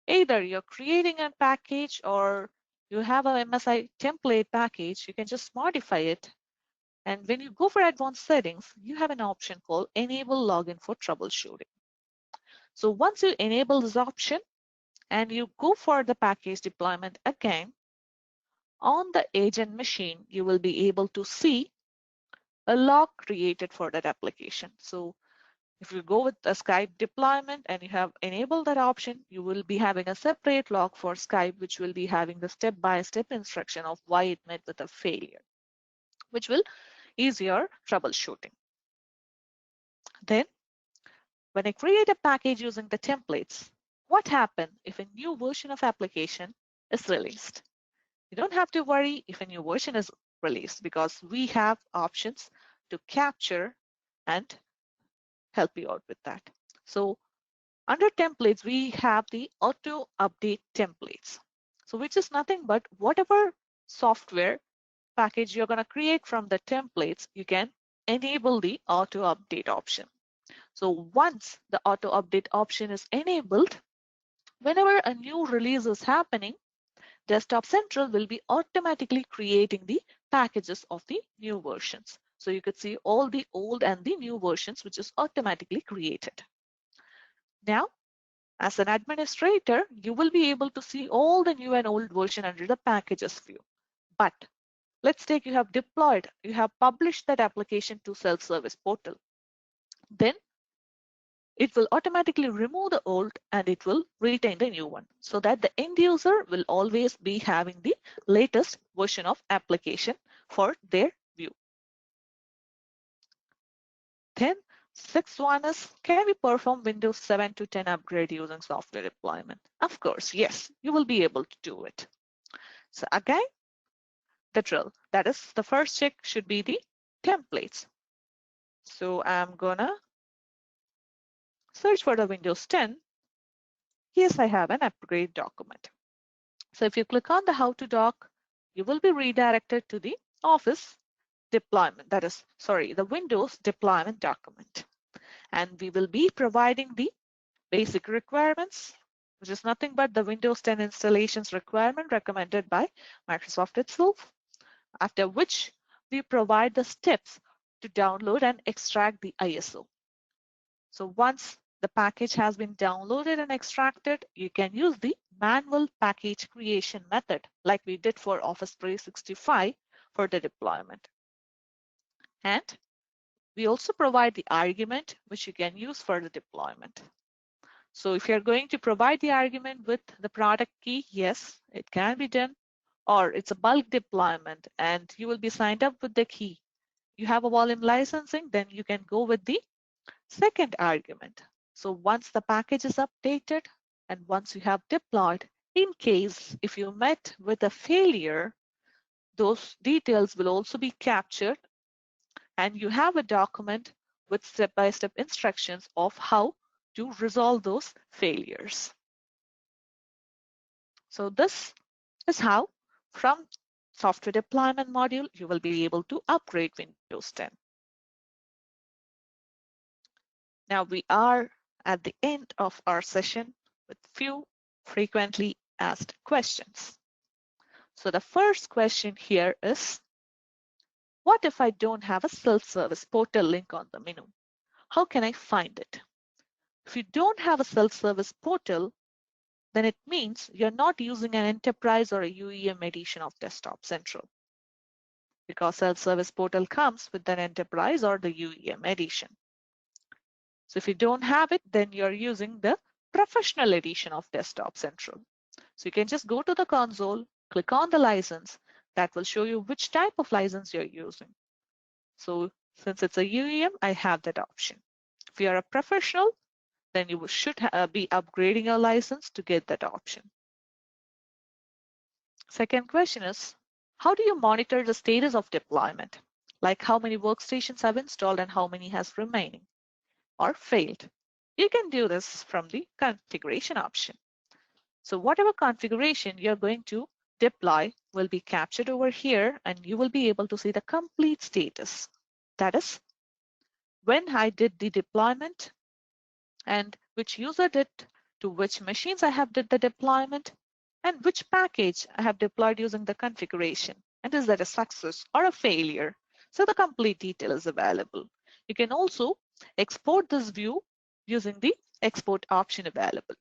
either you're creating a package or you have a MSI template package, you can just modify it. And when you go for advanced settings, you have an option called enable login for troubleshooting. So once you enable this option and you go for the package deployment again, on the agent machine, you will be able to see a log created for that application. So if you go with a Skype deployment and you have enabled that option, you will be having a separate log for Skype, which will be having the step-by-step instruction of why it met with a failure, which will ease your troubleshooting. Then, when I create a package using the templates, what happens if a new version of application is released? You don't have to worry if a new version is released because we have options to capture and help you out with that. So under templates, we have the auto update templates. So which is nothing but whatever software package you're going to create from the templates, you can enable the auto update option. So once the auto update option is enabled, whenever a new release is happening, Desktop Central will be automatically creating the packages of the new versions. So you could see all the old and the new versions, which is automatically created. Now, as an administrator, you will be able to see all the new and old version under the packages view. But let's take you have deployed, you have published that application to self-service portal. Then it will automatically remove the old and it will retain the new one so that the end user will always be having the latest version of application for their view. Then sixth one is, can we perform Windows 7 to 10 upgrade using software deployment? Of course, yes, you will be able to do it. So again, the drill. That is, the first check should be the templates. So I'm gonna search for the Windows 10. Yes, I have an upgrade document. So if you click on the How to Doc, you will be redirected to the Office deployment. That is, sorry, the Windows deployment document. And we will be providing the basic requirements, which is nothing but the Windows 10 installations requirement recommended by Microsoft itself, after which we provide the steps to download and extract the ISO. So once the package has been downloaded and extracted, you can use the manual package creation method like we did for Office 365 for the deployment. And we also provide the argument which you can use for the deployment. So if you're going to provide the argument with the product key, yes, it can be done. Or it's a bulk deployment and you will be signed up with the key. You have a volume licensing, then you can go with the second argument. So once the package is updated and once you have deployed, in case if you met with a failure, those details will also be captured and you have a document with step-by-step instructions of how to resolve those failures. So this is how from software deployment module, you will be able to upgrade Windows 10. Now we are at the end of our session with few frequently asked questions. So the first question here is, what if I don't have a self-service portal link on the menu? How can I find it? If you don't have a self-service portal, then it means you're not using an enterprise or a UEM edition of Desktop Central, because self-service portal comes with an enterprise or the UEM edition. So if you don't have it, then you're using the professional edition of Desktop Central. So you can just go to the console, click on the license. That will show you which type of license you're using. So since it's a UEM, I have that option. If you're a professional, then you should be upgrading your license to get that option. Second question is, how do you monitor the status of deployment? Like how many workstations have installed and how many has remaining or failed? You can do this from the configuration option. So whatever configuration you're going to deploy will be captured over here and you will be able to see the complete status. That is, when I did the deployment and which user did, to which machines I have did the deployment, and which package I have deployed using the configuration, and is that a success or a failure. So the complete detail is available. You can also export this view using the export option available.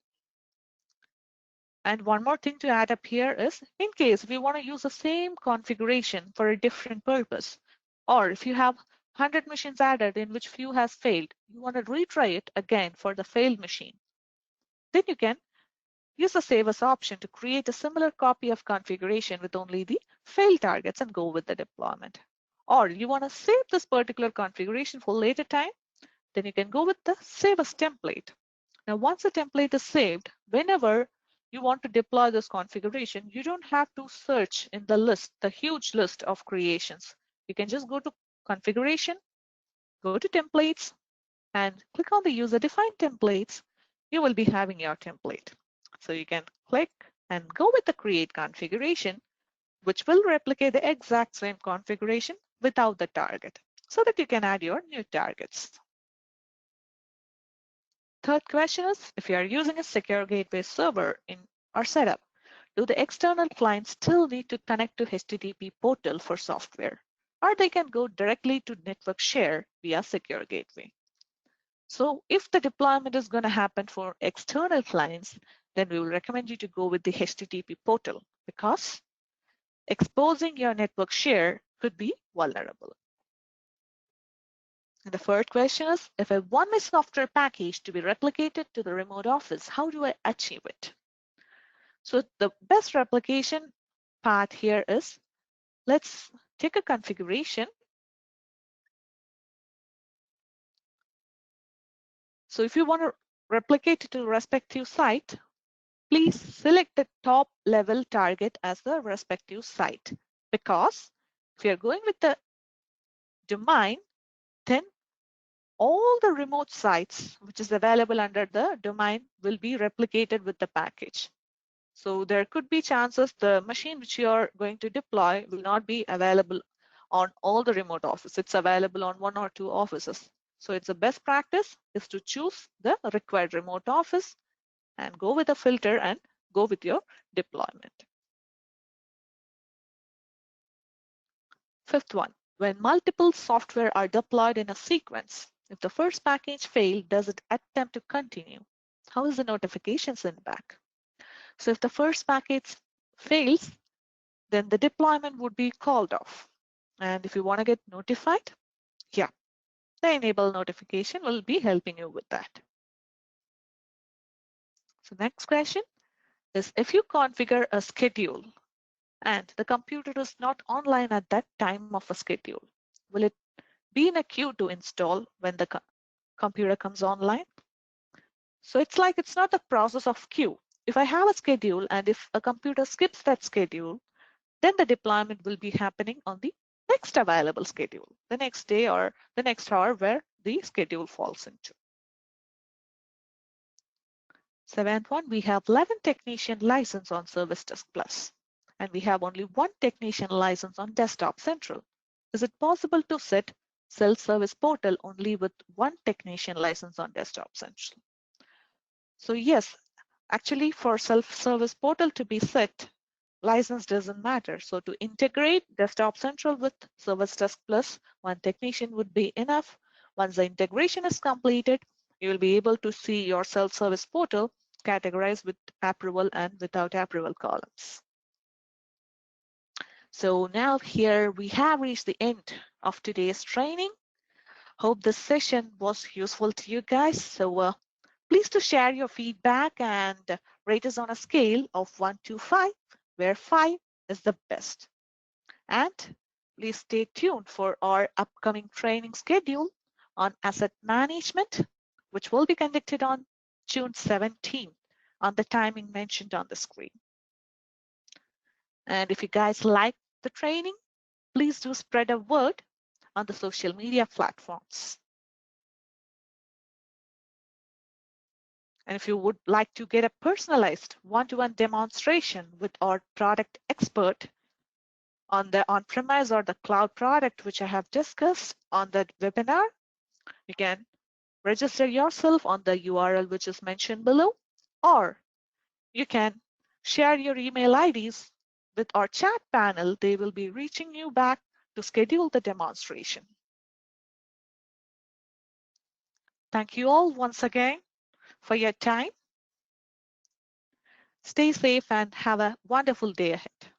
And one more thing to add up here is, in case we want to use the same configuration for a different purpose, or if you have 100 machines added in which few has failed, you want to retry it again for the failed machine, then you can use the Save As option to create a similar copy of configuration with only the failed targets and go with the deployment. Or you want to save this particular configuration for later time, then you can go with the Save As template. Now, once the template is saved, whenever you want to deploy this configuration, you don't have to search in the list, the huge list of creations. You can just go to configuration, go to templates, and click on the user defined templates. You will be having your template. So you can click and go with the create configuration, which will replicate the exact same configuration without the target so that you can add your new targets. Third question is, if you are using a secure gateway server in our setup, do the external clients still need to connect to HTTP portal for software, or they can go directly to network share via secure gateway? So if the deployment is going to happen for external clients, then we will recommend you to go with the HTTP portal because exposing your network share could be vulnerable. And the third question is, if I want my software package to be replicated to the remote office, how do I achieve it? So the best replication path here is, let's take a configuration. So if you want to replicate it to respective site, please select the top level target as the respective site, because if you're going with the domain, then all the remote sites which is available under the domain will be replicated with the package. So there could be chances the machine which you are going to deploy will not be available on all the remote offices. It's available on one or two offices. So it's a best practice is to choose the required remote office and go with a filter and go with your deployment. Fifth one, when multiple software are deployed in a sequence, if the first package failed, does it attempt to continue? How is the notification sent back? So if the first package fails, then the deployment would be called off. And if you want to get notified, yeah, the enable notification will be helping you with that. So next question is, if you configure a schedule and the computer is not online at that time of a schedule, will it be in a queue to install when the computer comes online? So it's not a process of queue. If I have a schedule and if a computer skips that schedule, then the deployment will be happening on the next available schedule, the next day or the next hour where the schedule falls into. Seventh one, we have 11 technician license on Service Desk Plus, and we have only one technician license on Desktop Central. Is it possible to set self-service portal only with one technician license on Desktop Central? So yes, actually for self-service portal to be set, license doesn't matter. So to integrate Desktop Central with Service Desk Plus, one technician would be enough. Once the integration is completed, you will be able to see your self-service portal categorized with approval and without approval columns. So now here we have reached the end of today's training. Hope this session was useful to you guys. So please to share your feedback and rate us on a scale of 1 to 5, where 5 is the best. And please stay tuned for our upcoming training schedule on asset management, which will be conducted on June 17 on the timing mentioned on the screen. And if you guys like the training, please do spread a word on the social media platforms. And if you would like to get a personalized one-to-one demonstration with our product expert on the on-premise or the cloud product, which I have discussed on the webinar, you can register yourself on the URL which is mentioned below, or you can share your email IDs with our chat panel. They will be reaching you back to schedule the demonstration. Thank you all once again for your time. Stay safe and have a wonderful day ahead.